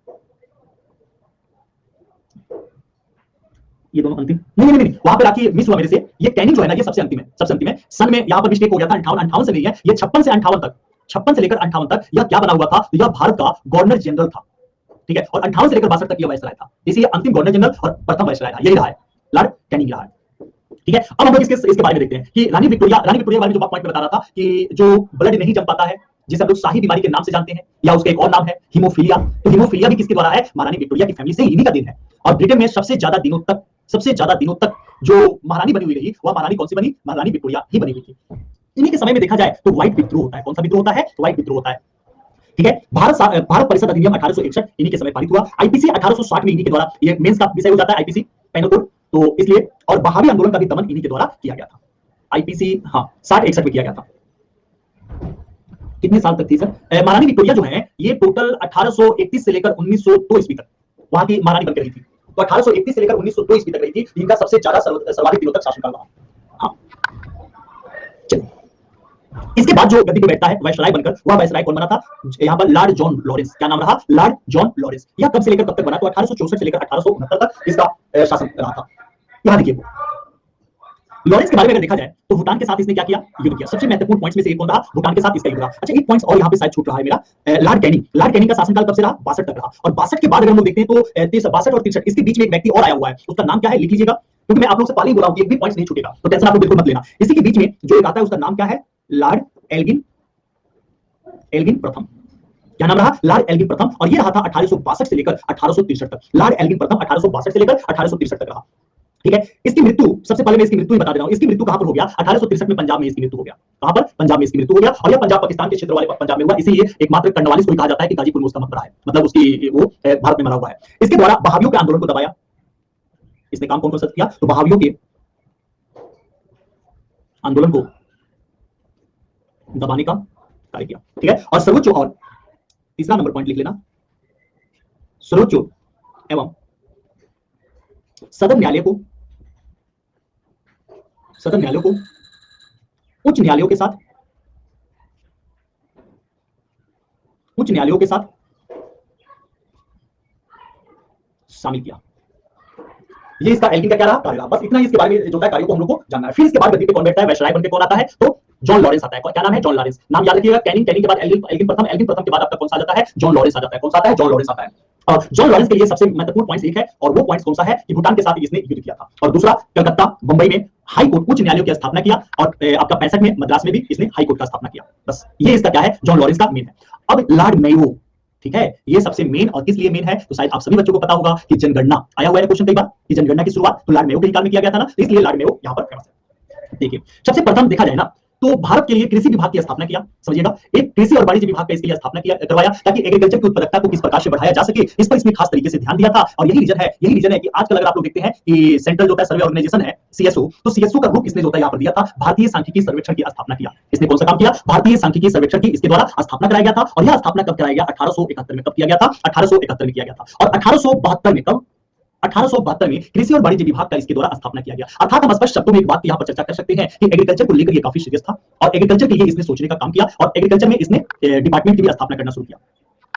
ये दोनों अंतिम नहीं, वहां पे राखी मिस हुआ मेरे से। ये कैनिंग जो है ना, ये सबसे अंतिम है, सबसे अंतिम है। सन में यहां पर मिस्टेक हो गया था, 58 से नहीं है, ये 56 से 58 तक, 56 से लेकर 58 तक यह क्या बना हुआ था? यह भारत का गवर्नर जनरल था। ठीक है, और 58 से लेकर 62 तक यह वायसराय था। इसलिए अंतिम गवर्नर जनरल और प्रथम वायसराय था, यही रहा है, लॉर्ड कैनिंग रहा है। ठीक है, अब हम लोग इसके बारे में देखते हैं कि रानी विक्टोरिया के बारे में जो पॉइंट में बता रहा था कि जो ब्लड नहीं जम पाता है, जिसे हम लोग शाही बीमारी के नाम से जानते हैं, या उसका एक और नाम है हीमोफीलिया। तो हीमोफीलिया भी किसके द्वारा है? महारानी विक्टोरिया की फैमिली से, इन्हीं का दिन है। और ब्रिटेन में सबसे ज्यादा दिनों तक जो महारानी बनी हुई रही, वह महारानी कौन सी बनी? महारानी विक्टोरिया ही बनी हुई थी। इन्हीं के समय में देखा जाए तो व्हाइट विद्रोह होता है। कौन सा विद्रोह होता है? तो व्हाइट विद्रोह होता है। ठीक है, भारत परिषद अधिनियम 1861 इन्हीं के समय पारित हुआ। आईपीसी 1860 में इन्हीं के द्वारा, ये मेंस का विषय हो जाता है आईपीसी पैनल कोड, तो इसलिए, और बहावी आंदोलन का भी दमन इन्हीं के द्वारा किया गया था। आईपीसी 60-61 में किया गया था। कितने साल तक थी सर? महारानी विक्टोरिया जो है, ये टोटल 1831 से लेकर 1902 ईस्वी तक वहां की महारानी बनकर रही थी। तो 1831 से लेकर 1902 ईस्वी तक रही थी, इनका सबसे ज्यादा सर्वाधिक दिनों तक शासनकाल रहा। हाँ, चलिए इसके बाद जो गद्दी पे बैठता है वायसराय बनकर, वह वायसराय कौन बना था? यहाँ पर लॉर्ड जॉन लॉरेंस। क्या नाम रहा? Lord John Lawrence. यह कब से लेकर कब तक बना? तो 1864 से लेकर 1869 तक इसका शासन रहा था। यहां देखिए लॉरेंस के बारे में अगर देखा जाए तो भूटान के साथ इसने क्या किया? युद्ध किया। सबसे महत्वपूर्ण पॉइंट्स में से एक कौन रहा? भूटान के साथ इसका युद्ध रहा। अच्छा एक पॉइंट और यहाँ पे शायद छूट रहा है मेरा, लॉर्ड कैनिंग। लॉर्ड कैनिंग का शासनकाल कब से रहा? 62 तक रहा। और 62 के बाद अगर हम लोग देखते हैं तो 62 और 63 इसके बीच में एक व्यक्ति और आया हुआ है, उसका नाम क्या है? लिख लीजिएगा, क्योंकि मैं आप लोग से पहले ही बोला हूं कि एक भी पॉइंट नहीं छूटेगा, तो टेंशन आप लोग बिल्कुल मत लेना। इसी के बीच में जो एक आता है उसका नाम क्या है? लॉर्ड एल्गिन, एल्गिन प्रथम। क्या नाम रहा? लॉर्ड एल्गिन प्रथम। और ये रहा था 1862 से लेकर 1863 तक। लॉर्ड एल्गिन प्रथम 1862 से लेकर 1863 तक रहा। ठीक है। इसकी मृत्यु, सबसे पहले मैं इसकी मृत्यु ही बता दे रहा हूं। इसकी मृत्यु कहां पर हो गया? 1863 में पंजाब में इसकी मृत्यु हो गया। कहां पर? पंजाब में इसकी मृत्यु हो गया। और यह पंजाब पाकिस्तान के क्षेत्र वाले पंजाब में हुआ, इसीलिए एकमात्र कर्नवालिस को कहा जाता है कि गाजीपुर में उसका मकबरा है, मतलब उसकी वो भारत में मरा हुआ है। इसके द्वारा बहावियों के आंदोलन को दबाया। इसने काम कौन कौन सा किया? तो बहावियों के आंदोलन को दबाने का कार्य किया। ठीक है। और सर्वोच्च, और तीसरा नंबर पॉइंट लिख लेना, सर्वोच्च एवं सदन न्यायालय को उच्च न्यायालयों के साथ शामिल किया। ये इसका एल्गिन का क्या रहा? कार्य रहा। बस इतना ही इसके बारे में जो है कार्यों को हम लोग को जानना है। फिर इसके बाद गद्दी पे कौन बैठता है? वायसराय बनके कौन आता है? तो जॉन लॉरेंस आता है। क्या नाम है? John Lawrence. नाम याद रखिएगा, कैनिंग, कैनिंग के बाद एल्गिन प्रथम, एल्गिन प्रथम के बाद आपका कौन सा आ जाता है? जॉन लॉरेंस आ जाता है। कौन सा आता है? जॉन लॉरेंस आता है। और जॉन लॉरेंस के लिए सबसे महत्वपूर्ण पॉइंट एक है, और वो पॉइंट कौन सा है? कि भूटान के साथ इसने युद्ध किया था। और दूसरा, कलकत्ता, मुंबई में हाई कोर्ट, उच्च न्यायालयों की स्थापना किया। और आपका 65 में मद्रास में भी इसने हाई कोर्ट का स्थापना किया। बस ये इसका क्या है? जॉन लॉरेंस का मेन है। अब लॉर्ड मेयो, ठीक है, ये सबसे मेन, और किस लिए मेन है? तो शायद आप सभी बच्चों को पता होगा कि जनगणना आया हुआ है क्वेश्चन कई बार, कि जनगणना की शुरुआत तो लॉर्ड मेयो के काल में किया गया था ना, इसलिए लॉर्ड मेयो यहां पर फेमस है। देखिए सबसे प्रथम देखा जाए ना तो भारत के लिए कृषि विभाग की स्थापना किया। समझिएगा, एक कृषि और वाणिज्य विभाग का इसके लिए स्थापना किया, करवाया, ताकि एग्रीकल्चर की उत्पादकता को किस प्रकार से बढ़ाया जा सके, इस पर इसने खास तरीके से ध्यान दिया था। और यही रीजन है कि आजकल अगर आप लोग देखते हैं कि सेंट्रल जो सर्वे ऑर्गेनाइजेशन है सीएसओ, तो सीएसओ का रूप इसने जो यहाँ पर दिया था, भारतीय सांख्यिकी सर्वेक्षण की स्थापना किया। इसने कौन सा काम किया? भारतीय सांख्यिकी सर्वेक्षण की इसके द्वारा स्थापना कराया गया था। और यह स्थापना कब कराया गया? 1871 में। कब किया गया था? 1871 में किया गया था। और 1872 में, कब? 1872 में कृषि और वाणिज्य विभाग का इसके द्वारा स्थापना किया गया। अर्थात हम स्पष्ट शब्दों में एक बात यहां पर चर्चा कर सकते हैं कि एग्रीकल्चर को लेकर ये काफी सीरियस था, और एग्रीकल्चर के लिए इसने सोचने का काम किया, और एग्रीकल्चर में इसने डिपार्टमेंट की भी स्थापना करना शुरू किया।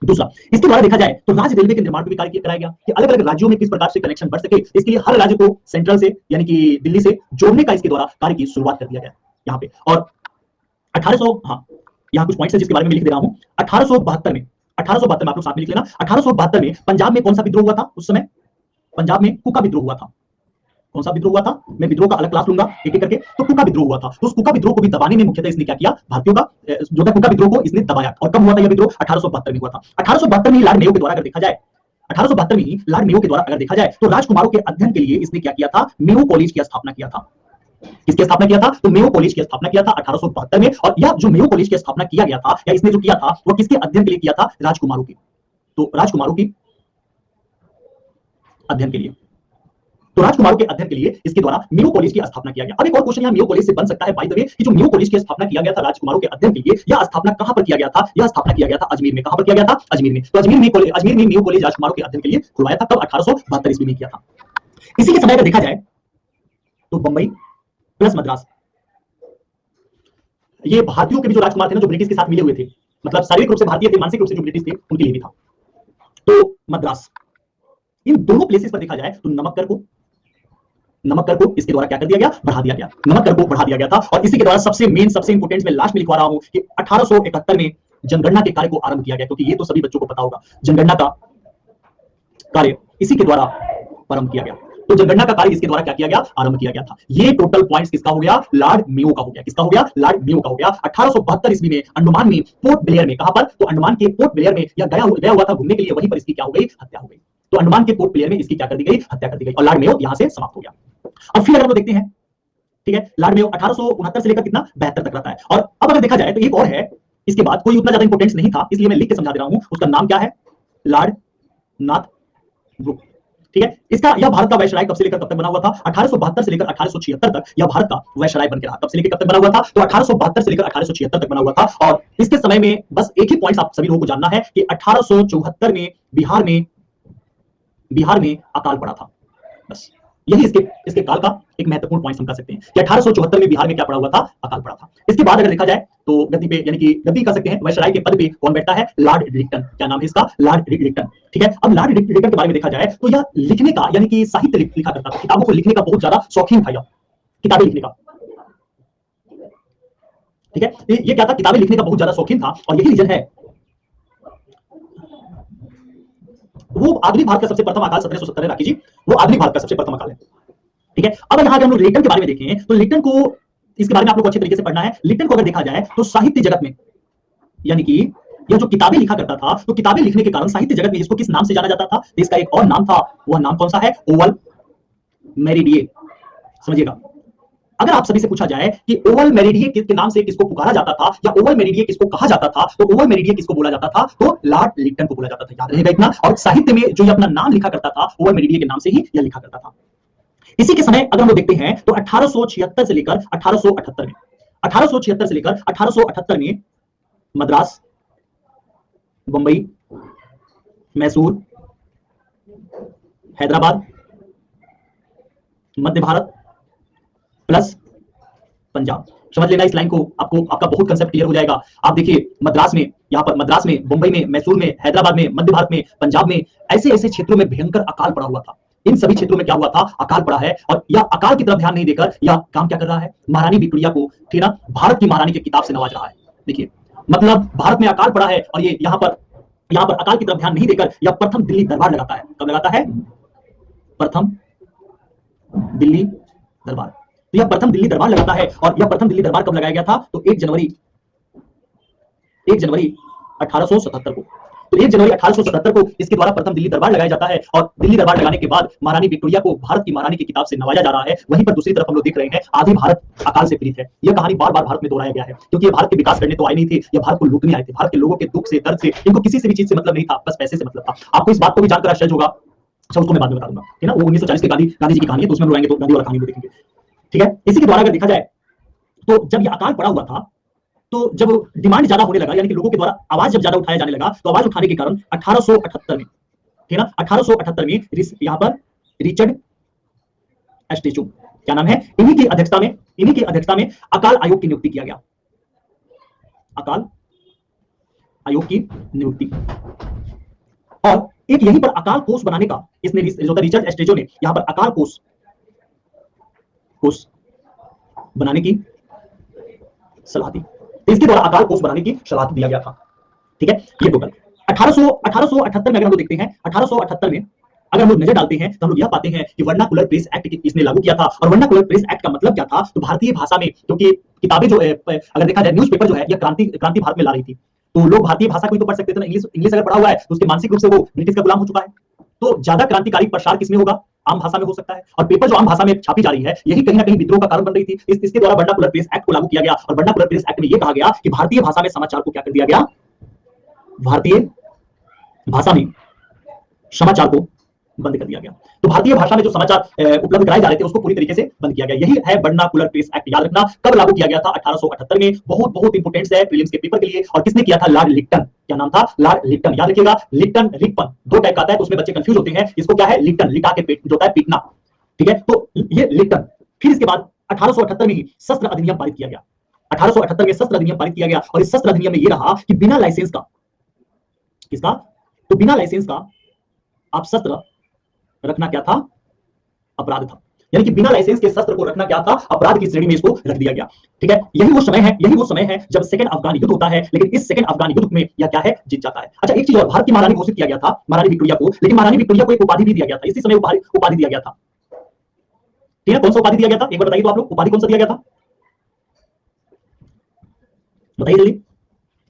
दूसरा, इसके द्वारा देखा जाए तो राज्य रेलवे के निर्माण पर भी कार्य कराया गया, कि अलग अलग राज्यों में किस प्रकार से कनेक्शन बढ़ सके, इसके लिए हर राज्य को सेंट्रल से, यानी कि दिल्ली से जोड़ने का इसके द्वारा कार्य की शुरुआत कर दिया गया यहाँ पे। और 1800, हाँ यहाँ कुछ पॉइंट्स है जिसके बारे में लिख दे रहा हूं। 1872 में आप लोग साथ में लिख लेना। 1872 में पंजाब में कौन सा विद्रोह हुआ था? उस समय पंजाब में कुका विद्रोह हुआ था। कौन सा विद्रोह हुआ था? मैं विद्रोह का अलग क्लास लूंगा एक एक करके। तो कुका विद्रोह हुआ था, तो उस कुका विद्रोह को भी दबाने में मुख्यतः इसने क्या किया? भारतीयों का जो था कुका विद्रोह को इसने दबाया। और कब हुआ था यह विद्रोह? 1872 में हुआ था। 1872 में लॉर्ड मेयो के द्वारा अगर देखा जाए, 1872 में लॉर्ड मेयो के द्वारा अगर देखा जाए तो राजकुमारों के अध्ययन के लिए इसने क्या किया था? मेयो कॉलेज की स्थापना किया था। किसकी स्थापना किया था? तो मेयो कॉलेज की स्थापना किया था 1872 में। और यह जो मेयो कॉलेज की स्थापना किया गया था, या इसने जो किया था, वह किसके अध्ययन के लिए किया था? राजकुमारों की। तो राजकुमारों की अध्ययन के लिए, तो राजकुमारों के अध्ययन के लिए इसके द्वारा मेयो कॉलेज की स्थापना किया गया। अब एक और क्वेश्चन यहां मेयो कॉलेज से बन सकता है बाय द वे, कि जो मेयो कॉलेज की स्थापना किया गया था राजकुमारों के अध्ययन के लिए, यह स्थापना कहां पर किया गया था? यह स्थापना किया गया था अजमेर में। कहां पर किया गया था? अजमेर में। तो अजमेर में मेयो कॉलेज राजकुमारों के अध्ययन के लिए खुलवाया था। कब? 1872 ईस्वी में किया था। इसी के समय अगर देखा जाए तो बंबई प्लस मद्रास, ये भारतीयों के भी जो राजकुमार थे ना, जो ब्रिटिश के साथ मिले हुए थे, मतलब शारीरिक रूप से भारतीय थे, मानसिक रूप से जो ब्रिटिश थे, उनके लिए भी था। तो मद्रास, इन दोनों प्लेसेस पर देखा जाए तो नमक्कर को इसके द्वारा क्या कर दिया गया? बढ़ा दिया गया। नमक्कर को बढ़ा दिया गया था। और इसी के द्वारा सबसे मेन, सबसे इंपोर्टेंट में लास्ट में लिखवा रहा हूं कि 1871 में जनगणना के कार्य को आरंभ किया गया, क्योंकि ये तो सभी बच्चों को पता होगा, जनगणना का कार्य इसी के द्वारा आरंभ किया गया। तो जनगणना का कार्य इसके द्वारा क्या किया गया? आरंभ किया गया था। ये टोटल पॉइंट्स किसका हो गया? लॉर्ड मेयो का हो गया। किसका हो गया? लॉर्ड मेयो का हो गया। 1872 ईस्वी में अंडमान में पोर्ट ब्लेयर में, कहां पर? तो अंडमान के पोर्ट ब्लेयर में या गया हुआ था घूमने के लिए, वहीं पर इसकी क्या हो गई? हत्या हो गई। तो अंडमान के पोर्ट ब्लेयर में इसकी क्या कर दी गई? हत्या कर दी गई। और लॉर्ड मेयो यहां से समाप्त हो गया। अब फिर अगर हम देखते हैं, ठीक है, लॉर्ड मेयो 1869 से लेकर कितना? 72 तक रहता है। और अब अगर देखा जाए तो एक और है, इसके बाद कोई उतना ज्यादा इंपोर्टेंस नहीं था, इसलिए मैं लिख के समझा दे रहा हूं। उसका नाम क्या है? लॉर्ड नाथ ब्रुक। ठीक है, इसका यह भारत का वायसराय कब से लेकर कब तक बना हुआ था? 1872 से लेकर 1876 तक यह भारत का वायसराय बन के रहा। कब से लेकर कब तक बना हुआ था? तो 1872 से लेकर 1876 तक बना हुआ था। और इसके समय में बस एक ही पॉइंट आप सभी लोगों को जानना है कि 1874 में बिहार में बिहार में अकाल पड़ा था। बस यही इसके इसके काल का एक महत्वपूर्ण पॉइंट हम कह सकते हैं कि 1874 में बिहार में क्या पड़ा हुआ था, अकाल पड़ा था। इसके बाद अगर देखा जाए तो गद्दी पे यानी कि गद्दी कह सकते हैं, वायसराय के पद पे कौन बैठता है, लॉर्ड रिक्टन। क्या नाम है इसका, लॉर्ड रिक्टन। ठीक है, अब लॉर्ड रिक्टन के बारे में देखा जाए तो यह लिखने का यानी कि साहित्य लिखा करता था, किताबों को लिखने का बहुत ज्यादा शौकीन था, यह किताबें लिखने का। ठीक है, ये क्या था, किताबें लिखने का बहुत ज्यादा शौकीन था और यही रीजन है वो आधुनिक भारत का सबसे प्रथम अकाल 1770 है। राखी जी, वो आधुनिक भारत का सबसे प्रथम अकाल है। ठीक है, अब यहाँ हम लोग लिटन के बारे में देखें तो लिटन को, इसके बारे में आप लोग को अच्छे तरीके से पढ़ना है। लिटन को अगर देखा जाए तो साहित्य जगत में यानी कि यह जो किताबें लिखा करता था, तो किताबें लिखने के कारण साहित्य जगत में इसको किस नाम से जाना जाता था, तो इसका एक और नाम था, वह नाम कौन सा है, ओवल मेरिडिए। समझिएगा, अगर आप सभी से पूछा जाए कि ओवल मेरिडिए के नाम से किसको पुकारा जाता था या ओवल मेरिडिए किसको कहा जाता था, तो ओवल मेरिडिए किसको बोला जाता था, तो लॉर्ड लिटन को बोला जाता था। याद रहेगा इतना। और साहित्य में जो ये अपना नाम लिखा करता था, ओवल मेरिडिए के नाम से ही यह लिखा करता था। इसी के समय अगर हम लोग देखते हैं तो 1876 से लेकर 1878 में, 1876 से लेकर 1878 में मद्रास, बंबई, मैसूर, हैदराबाद, मध्य भारत प्लस पंजाब। समझ लेना इस लाइन को, आपको आपका बहुत कंसेप्ट क्लियर हो जाएगा। आप देखिए मद्रास में, यहाँ पर मद्रास में, बंबई में, मैसूर में, हैदराबाद में, मध्य भारत में, पंजाब में, ऐसे ऐसे क्षेत्रों में भयंकर अकाल पड़ा हुआ था। इन सभी क्षेत्रों में क्या हुआ था, अकाल पड़ा है। और यह अकाल की तरफ ध्यान नहीं देकर यह काम क्या कर रहा है, महारानी विक्टोरिया को, ठीक है ना, भारत की महारानी के किताब से नवाज रहा है। देखिए मतलब भारत में अकाल पड़ा है और ये यहाँ पर अकाल की तरफ ध्यान नहीं देकर यह प्रथम दिल्ली दरबार लगाता है। कब लगाता है, प्रथम दिल्ली दरबार। तो यह प्रथम दिल्ली दरबार लगाता है। और यह प्रथम दिल्ली दरबार कब लगाया गया था, तो 1 जनवरी 1877 को। तो 1 जनवरी 1877 को इसके द्वारा प्रथम दिल्ली दरबार लगाया जाता है। और दिल्ली दरबार लगाने के बाद महारानी विक्टोरिया को भारत की महारानी की किताब से नवाजा जा रहा है। वहीं पर दूसरी तरफ हम लोग देख रहे हैं आधी भारत अकाल से पीड़ित है। यह कहानी बार बार भारत में दोहराया गया है, क्योंकि ये भारत के विकास करने तो आए नहीं थे, ये भारत को लूटने आए थे। भारत के लोगों के दुख से, दर्द से, इनको किसी से भी चीज से मतलब नहीं था, बस पैसे से मतलब था। आपको इस बात को भी जानकर आश्चर्य होगा, अच्छा उसको मैं बाद में बता दूंगा, ठीक है ना। वो 1940 के गांधी जी की कहानी है, तो उसमें हम लोग आएंगे तो गांधी वाला कहानी को देखेंगे। ठीक है, इसी के द्वारा अगर देखा जाए तो जब यह अकाल पड़ा हुआ था, तो जब डिमांड ज्यादा होने लगा, यानी कि लोगों के द्वारा आवाज जब ज्यादा उठाया जाने लगा, तो आवाज उठाने के कारण 1878 में, ठीक है ना, 1878 में यहां पर रिचर्ड एस्टेचो, क्या नाम है, इन्हीं की अध्यक्षता में अकाल आयोग की नियुक्ति किया गया। अकाल आयोग की नियुक्ति, और एक यहीं पर अकाल कोष बनाने का इसने जो था रिचर्ड एस्टेचो ने यहां पर अकाल कोष बनाने की सलाह दी। इसके द्वारा अकाल कोष बनाने की सलाह दिया गया था। ठीक है, ये टोटल 1878 में अगर हम लोग देखते हैं, 1878 में अगर हम लोग नजर डालते हैं तो हम लोग यह पाते हैं कि वर्नाकुलर प्रेस एक्ट इसने लागू किया था। और वर्नाकुलर प्रेस एक्ट का मतलब क्या था, तो भारतीय भाषा में, क्योंकि किताबें जो अगर देखा जाए न्यूज़पेपर जो है यह क्रांति भारत में ला रही थी, तो लोग भारतीय भाषा को ही तो पढ़ सकते थे ना। इंग्लिश अगर पढ़ा हुआ है तो उसके मानसिक रूप से वो ब्रिटिश का गुलाम हो चुका है। तो ज्यादा क्रांतिकारी प्रसार किसमें होगा, आम भाषा में हो सकता है। और पेपर जो आम भाषा में छापी जा रही है यही कहीं ना कहीं विद्रोह का कारण बन रही थी। इसके द्वारा वर्नाकुलर प्रेस एक्ट को लागू किया गया। और वर्नाकुलर प्रेस एक्ट में यह कहा गया कि भारतीय भाषा में समाचार को क्या कर दिया गया, भारतीय भाषा में समाचार को बंद कर दिया गया। तो भारतीय भाषा में जो समाचार उपलब्ध कराए जा रहे थे उसको पूरी तरीके से बंद किया गया। यही है वर्नाकुलर प्रेस एक्ट। याद रखना कब लागू किया गया था, 1878 में। बहुत इंपोर्टेंट है प्रीलिम्स के पेपर के लिए। और किसने किया था, लॉर्ड लिटन। क्या नाम था, लॉर्ड लिटन। याद रखिएगा, लिटन रिपन दो टाइप का आता है, तो उसमें बच्चे कंफ्यूज होते हैं। इसको क्या है, लिटन, लिटा के पेट जो होता है पीटना। ठीक है, तो ये लिटन। फिर इसके बाद 1878 में ही शस्त्र अधिनियम पारित किया गया। 1878 में शस्त्र अधिनियम पारित किया गया। और इस शस्त्र अधिनियम में यह रहा कि बिना लाइसेंस का, किसका, तो बिना लाइसेंस का आप शस्त्र रखना क्या था, अपराध था। यानी कि बिना लाइसेंस के शस्त्र को रखना क्या था, अपराध की श्रेणी में इसको रख दिया गया। ठीक है, यही वो समय है जब सेकंड अफगान युद्ध होता है। लेकिन इस सेकंड अफगान युद्ध में यह क्या है, जीत जाता है। अच्छा, एक चीज और, भारत की महारानी घोषित किया गया था महारानी विक्टोरिया को। लेकिन महारानी विक्टोरिया को एक उपाधि भी दिया गया था। इसी समय उपाधि दिया गया था। ठीक है, कौन सा उपाधि दिया गया था, एक बार बताइए तो आप लोग, उपाधि कौन सा दिया गया था, बताइए जल्दी।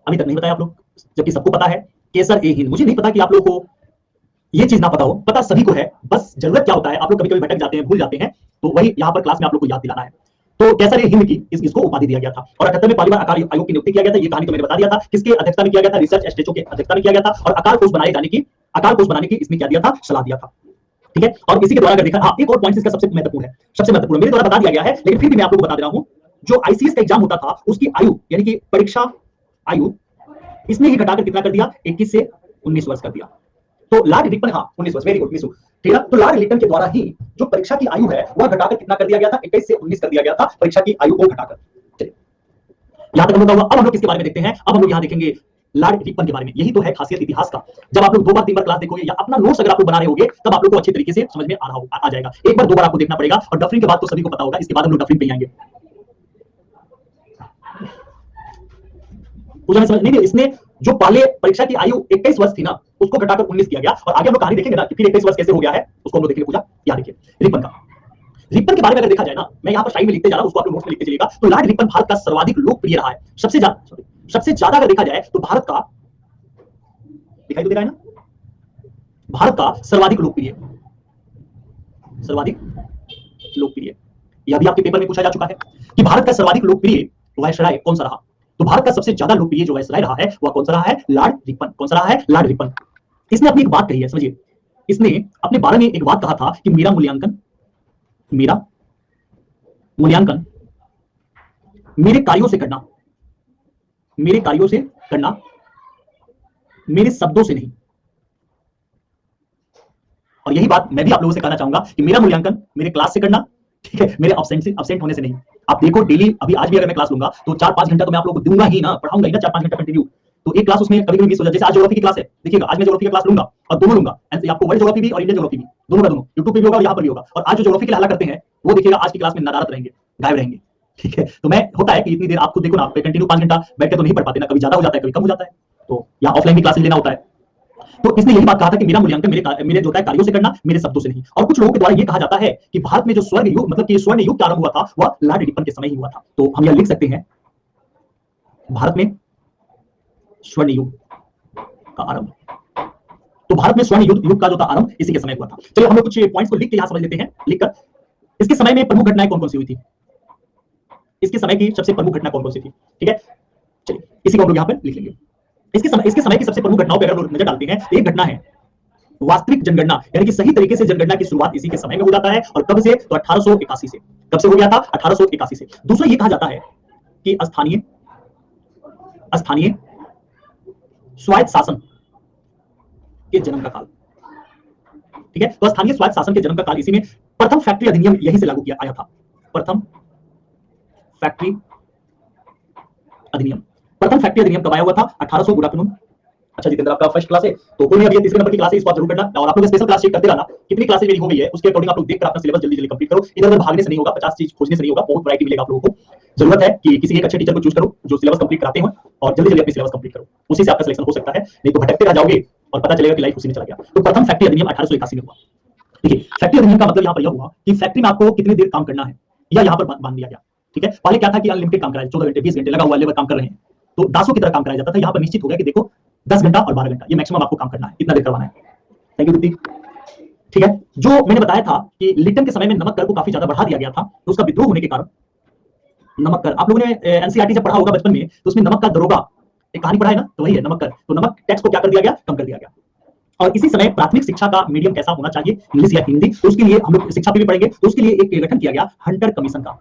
अभी तक नहीं बताया आप लोग, जबकि सबको पता है, केसर ए हिंद। मुझे नहीं पता कि आप लोगों को ये चीज ना पता हो, पता सभी को है। बस जरूरत क्या होता है, आप लोग कभी कभी भटक जाते हैं, भूल जाते हैं, तो वही यहाँ पर क्लास में आप लोग को याद दिलाना है। तो केसर ए हिंद की इसको उपाधि दिया गया था। और 78 में पहली बार अकाल आयोग की नियुक्ति किया गया था। ये कहानी तो मैंने बता दिया था। किसके अध्यक्षता में किया गया था, रिसर्च एस्टेचो के अध्यक्षता में किया गया था। और अकाल कोष बनाने की इसने क्या दिया था, सलाह दिया था। ठीक है, और इसी के द्वारा अगर देखा, हाँ एक और पॉइंट इसका सबसे महत्वपूर्ण मेरे द्वारा बता दिया गया है, लेकिन फिर भी मैं आप लोग को बता दे रहा हूं। जो आईसीएस का एग्जाम होता था उसकी आयु यानी कि परीक्षा आयु इसने ही घटाकर कितना कर दिया, 21 से 19 वर्ष कर दिया। तो लॉर्ड रिपन, हाँ 19 वर्ष, वेरी गुड मिसू, ठीक है। तो लॉर्ड रिपन के द्वारा ही जो परीक्षा की आयु है वह घटाकर कितना कर दिया गया था, 21 से 19 कर दिया गया था परीक्षा की आयु को घटाकर। चलिए यहां तक हम लोग, अब हम लोग किसके बारे में देखते हैं, अब हम लोग यहां देखेंगे लॉर्ड रिपन के बारे में। यही तो है खासियत इतिहास का, जब आप लोग 2 बार 3 बार क्लास देखोगे या अपना नोट्स अगर आप लोग बना रहे होगे तब आप लोग को अच्छे तरीके से समझ में आ जाएगा। एक बार 2 बार आपको देखना पड़ेगा, और डफरिंग के बाद तो सभी को पता होगा, इसके बाद हम लोग डफरिंग पे आएंगे। पूजा में समझ नहीं, इसने जो पहले परीक्षा की आयु 21 वर्ष थी ना उसको घटाकर 19 किया गया, और आगे हम लोग कहानी देखेंगे ना कि फिर 21 वर्ष कैसे हो गया है उसको हम लोग देखेंगे। पूजा याद रखिए रिपन का, रिपन के बारे में अगर देखा जाए ना, मैं यहाँ पर शाही में लिखते जा रहा हूं, उसको आप लोग नोट्स में लिखते चलिएगा। तो लॉर्ड रिपन भारत का सर्वाधिक लोकप्रिय रहा है, सबसे ज्यादा अगर देखा जाए तो भारत का, दिखाई तो दे रहा है ना, भारत का सर्वाधिक लोकप्रिय, यह भी आपके पेपर में पूछा जा चुका है कि भारत का सर्वाधिक लोकप्रिय वायसराय कौन सा रहा। तो भारत का सबसे ज्यादा लोकप्रिय जो वायसराय रहा है वह कौन सा रहा है, लॉर्ड रिपन। कौन सा रहा है, लॉर्ड रिपन। इसने अपनी एक बात कही है, समझिए, इसने अपने बारे में एक बात कहा था कि मेरा मूल्यांकन मेरे कार्यों से करना, मेरे शब्दों से नहीं। और यही बात मैं भी आप लोगों से कहना चाहूंगा कि मेरा मूल्यांकन मेरे क्लास से करना, ठीक है, मेरे अब्सेंट होने से नहीं। आप देखो डेली, अभी आज भी अगर मैं क्लास लूंगा तो 4-5 घंटा तो मैं आप लोगों को दूंगा ही ना, पढ़ाऊंगा ही ना 4-5 घंटा कंटिन्यू। तो एक क्लास उसमें कभी-कभी मिस हो जाए, जैसे आज ज्योग्राफी की क्लास है, देखिएगा आज मैं ज्योग्राफी की क्लास लूंगा और दोनों लूंगा, आपको वर्ल्ड ज्योग्राफी भी और इंडियन ज्योग्राफी भी, दोनों का दोनों यूट्यूब पे भी होगा और यहाँ पर भी होगा। और आज जो ज्योग्राफी के लिए हल्ला करते हैं वो देखिएगा आज की क्लास में नदारत रहेंगे, गायब रहेंगे, ठीक है। तो मैं होता है कि इतनी देर आपको देखो ना, आप कंटिन्यू 5 घंटा बैठ के तो नहीं पढ़ पाते ना, कभी ज्यादा हो जाता है कभी कम हो जाता है, तो यहाँ ऑफलाइन भी क्लासेस लेना होता है। तो इसने यही बात कहा था कि मेरा मूल्यांकन मेरे जो है कार्यों से करना, मेरे शब्दों से नहीं। और कुछ लोगों के द्वारा ये कहा जाता है कि भारत में जो स्वर्ण युग, मतलब कि स्वर्ण युग आरंभ हुआ था वह लॉर्ड रिपन के समय ही हुआ था। तो हम यह लिख सकते हैं भारत में स्वर्ण युग का आरंभ, तो भारत में स्वर्ण युग का जो था आरंभ इसी के समय हुआ था। चलिए हम लोग कुछ पॉइंट्स को लिख के यहां समझ लेते हैं, लिखकर। इसके समय में प्रमुख घटनाएं कौन-कौन सी हुई थी, इसके समय की सबसे प्रमुख घटना कौन-कौन सी थी, ठीक है। चलिए इसी को हम लोग यहां पर लिख लेंगे। इसके समय की सबसे प्रमुख घटनाओं पर अगर लोग नजर डालते हैं, एक घटना है वास्तविक जनगणना, यानी कि सही तरीके से जनगणना की शुरुआत इसी के समय में हो जाता है। और कब से, तो 1881 से। कब से हो गया था, 1881 से। दूसरा ये कहा जाता है कि स्थानीय स्वायत्त शासन के जन्म का काल, ठीक है। तो स्थानीय स्वायत्त शासन के जन्म का काल इसी में, प्रथम फैक्ट्री अधिनियम यही से लागू किया आया था। प्रथम फैक्ट्री अधिनियम कब आया हुआ था, 1800 गुड आफ्टरनून। अच्छा जितेंद्र, आपका फर्स्ट क्लास है तो कोई नहीं, अभी तीसरे नंबर की क्लास है, इस बात जरूर करना। और आप लोग स्पेशल क्लास चेक करते रहना कितनी क्लासेस मेरी हो गई है, उसके अकॉर्डिंग आप लोग देखकर अपना सिलेबस जल्दी कंप्लीट करो। इधर-उधर भागने से नहीं होगा, 50 चीज खोजने से नहीं होगा, बहुत वैरायटी मिलेगा आप लोगों को। जरूरत है कि किसी एक अच्छे टीचर को चूज करो जो सिलेबस कंप्लीट कराते हो, और जल्दी अपनी सिलेबस कंप्लीट करो, उसी से आपका सिलेक्शन हो सकता है। नहीं तो भटकते रह जाओगे और पता चलेगा कि लाइफ उसी में चला गया। तो प्रथम फैक्ट्री अधिनियम 1881 में हुआ। देखिए फैक्ट्री अधिनियम का मतलब यहाँ पर यह हुआ कि फैक्ट्री में आपको कितनी देर काम करना है या यहाँ पर बांध दिया गया, ठीक है। पहले क्या था कि अनलिमिटेड काम कराया, 14 घंटे 20 घंटे लगा हुआ लेबर काम कर रहे हैं, तो दासों की तरह काम कराया जाता था। यहाँ पर निश्चित हो गया कि देखो 10 घंटा और 12 घंटा ये मैक्सिमम आपको काम करना है, इतना देर करवाना है। थैंक यू दीदी, ठीक है। जो मैंने बताया था कि लिटन के समय में नमक कर को काफी ज्यादा बढ़ा दिया गया था, तो उसका विद्रोह होने के कारण नमक कर, आप लोगों ने एनसीईआरटी जब पढ़ा होगा बचपन में, तो उसमें नमक का दरोगा एक कहानी पढ़ा है ना, तो वही है नमक कर। तो नमक टैक्स को क्या कर दिया गया, कम कर दिया गया। और इसी समय प्राथमिक शिक्षा का मीडियम कैसा होना चाहिए, इंग्लिश या हिंदी, तो उसके लिए हम लोग शिक्षा पे भी पढ़ेंगे। तो उसके लिए एक गठन किया गया हंटर कमीशन का,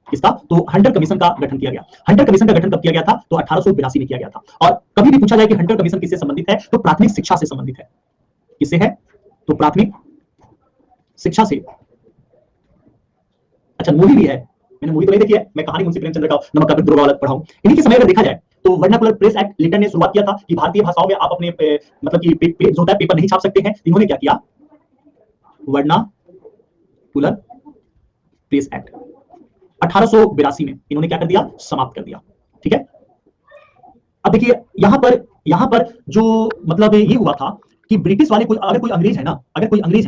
किसका, तो हंटर कमीशन का गठन किया गया। हंटर कमीशन का गठन कब किया गया था, तो 1882 में किया गया था। और कभी भी पूछा जाए कि हंटर कमीशन किससे संबंधित है, तो प्राथमिक शिक्षा से संबंधित है। किससे है, तो प्राथमिक शिक्षा से। अच्छा मूवी भी है, मैंने मूवी तो नहीं देखी है, मैं कहानी मुंशी प्रेमचंद्र का नमक का विद्रोह वाला पढ़ा हूं। इन्हीं के समय अगर देखा जाए तो वर्नाकुलर प्रेस एक्ट लिटन ने शुरुआत किया था कि भारतीय भाषाओं में आप अपने मतलब कि जो होता है पेपर नहीं छाप सकते हैं। इन्होंने क्या किया, वर्नाकुलर प्रेस एक्ट 1882 में इन्होंने क्या कर दिया, समाप्त कर दिया, ठीक है। अब देखिए यहां पर जो मतलब ये हुआ था कि ब्रिटिश वाले अगर कोई अंग्रेज है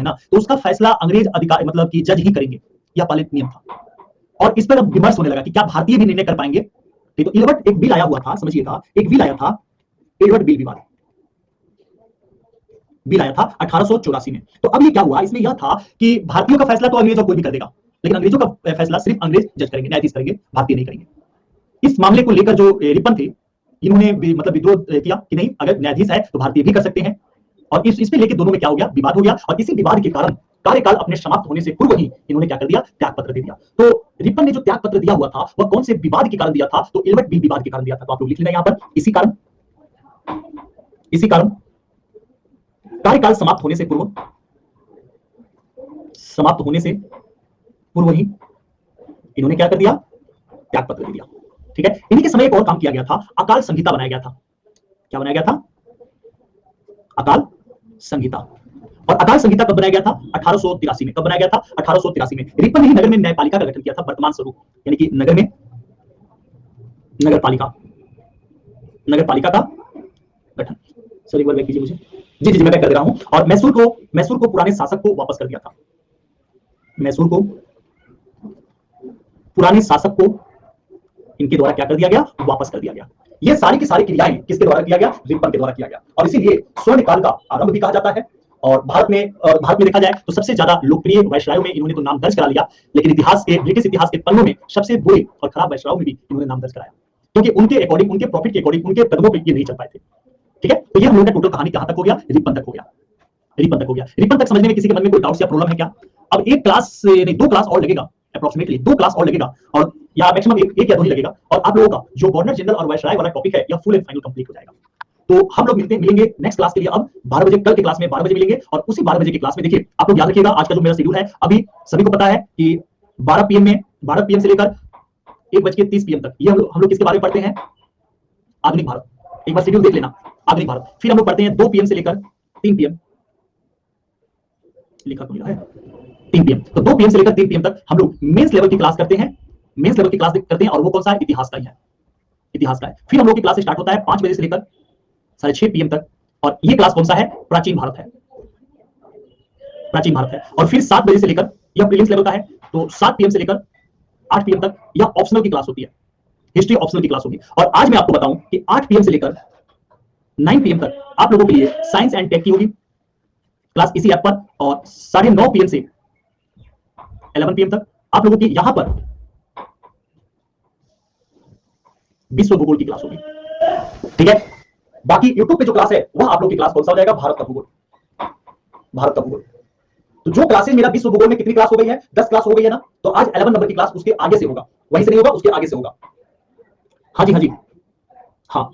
ना तो उसका फैसला अंग्रेज अधिकारी मतलब कि जज ही करेंगे, यह पालित नियम था। और इस पर अब विमर्श होने लगा कि क्या भारतीय भी निर्णय कर पाएंगे। तो इलवर्ट एक बिल आया हुआ था, समझिएगा, एक बिल आया था, इलवर्ट बिल विवाद बिल आया था 1884 में। तो अब ये क्या हुआ, इसमें यह था कि भारतीयों का फैसला तो अंग्रेज और कोई भी कर देगा, लेकिन अंग्रेजों का फैसला सिर्फ अंग्रेज जज करेंगे, न्यायाधीश करेंगे, भारतीय नहीं करेंगे। इस मामले को लेकर जो रिपन थे इन्होंने मतलब विद्रोह किया कि नहीं, अगर न्यायाधीश है तो भारतीय भी कर सकते हैं। और इस पे लेके दोनों में क्या हो गया, विवाद हो गया। और इसी विवाद के कारण कार्यकाल अपने समाप्त होने से पूर्व ही इन्होंने क्या कर दिया, त्याग पत्र दे दिया। तो रिपन ने जो त्याग पत्र दिया हुआ था वह कौन से विवाद के कारण दिया था, तो इलवर्ट बिल विवाद के कारण दिया था। तो आप लोग लिख लेना यहां पर, इसी कारण कार्यकाल समाप्त होने से पूर्व ही इन्होंने क्या कर दिया, त्याग पत्र दे दिया। ठीक है, इन्हीं के समय एक और काम किया गया था, अकाल संहिता बनाया गया था। क्या बनाया गया था? अकाल संहिता। और अकाल संहिता कब बनाया गया था? 1883 में। कब बनाया गया था? 1883 में। रिपन ने ही नगर में न्यायपालिका का गठन किया था, वर्तमान स्वरूप, यानी कि नगर में नगरपालिका का गठन। सर एक बार बैक कीजिए मुझे। जी जी जी, मैं बैक कर दे रहा हूं। और मैसूर को पुराने शासक को वापस कर दिया था। मैसूर को पुराने शासक को इनके द्वारा क्या कर दिया गया? वापस कर दिया गया। ये सारी की सारी क्रियाएं किसके द्वारा किया गया? रिपन के द्वारा किया गया। और इसीलिए स्वर्ण काल का आरंभ भी कहा जाता है। और भारत में देखा जाए तो सबसे ज्यादा लोकप्रिय वायसरायों में इन्होंने तो नाम दर्ज करा लिया, लेकिन ब्रिटिश इतिहास के पन्नों में सबसे बुरे और खराब वायसरायों में भी इन्होंने नाम दर्ज कराया, क्योंकि उनके अकॉर्डिंग, उनके प्रॉफिट के अकॉर्डिंग, उनके कदमों पे ये नहीं चल पाए थे। ठीक है, तो ये हम लोगों का टोटल कहानी कहां तक हो गया? रिपन तक हो गया। रिपन तक समझने में किसी के मन में कोई डाउट या प्रॉब्लम है क्या? अब एक क्लास नहीं, 2 क्लास और लगेगा, अप्रोक्सीमेटली 2 क्लास और लगेगा, और या मैक्सिमम एक या 2 ही लगेगा, और आप लोगों का जो गवर्नर जनरल और वायसराय वाला टॉपिक है या फुल एंड फाइनल कंप्लीट हो जाएगा। तो हम लोग मिलेंगे नेक्स्ट क्लास के लिए अब 12 बजे, कल के क्लास में 12 बजे मिलेंगे। और उसी 12 बजे की क्लास में देखिए, आप लोग याद रखिएगा, आज का जो मेरा शेड्यूल है, अभी सभी को पता है कि 12 पीएम से लेकर 1:30 PM तक ये हम लोग किसके बारे में पढ़ते हैं? आधुनिक भारत। एक बार शेड्यूल देख लेना, आधुनिक भारत। फिर हम लोग पढ़ते हैं 2 PM से लेकर 3 PM, लिखा तो है 3 PM। तो 2 PM से लेकर 3 PM तक हम लोग मेंस लेवल की क्लास करते हैं, और वो कौन सा है? इतिहास का ही है, इतिहास का है। फिर हम लोग की क्लास स्टार्ट होता है 5 बजे से लेकर 6:30 PM तक, और ये क्लास कौन सा है? प्राचीन भारत है, और फिर 7 बजे से लेकर, यह प्रीलिम्स लेवल का है, तो 7 PM से लेकर 8 PM तक यह ऑप्शनल की क्लास होती है, हिस्ट्री ऑप्शनल की क्लास होगी। और आज मैं आपको बताऊं कि 8 PM से लेकर 9 PM तक आप लोगों के लिए साइंस एंड टेक की होगी क्लास इसी ऐप पर, और 9:30 PM से 11 PM तक आप लोगों की यहां पर विश्व भूगोल की क्लास होगी। ठीक है, बाकी YouTube पे जो क्लास है वह आप लोगों की क्लास कौन सा हो जाएगा? भारत का भूगोल। तो जो क्लासेस मेरा विश्व भूगोल में कितनी क्लास हो गई है? 10 क्लास हो गई है ना, तो आज 11 नंबर की क्लास उसके आगे से होगा, वहीं से नहीं होगा, उसके आगे से होगा। हाँ जी, हाँ।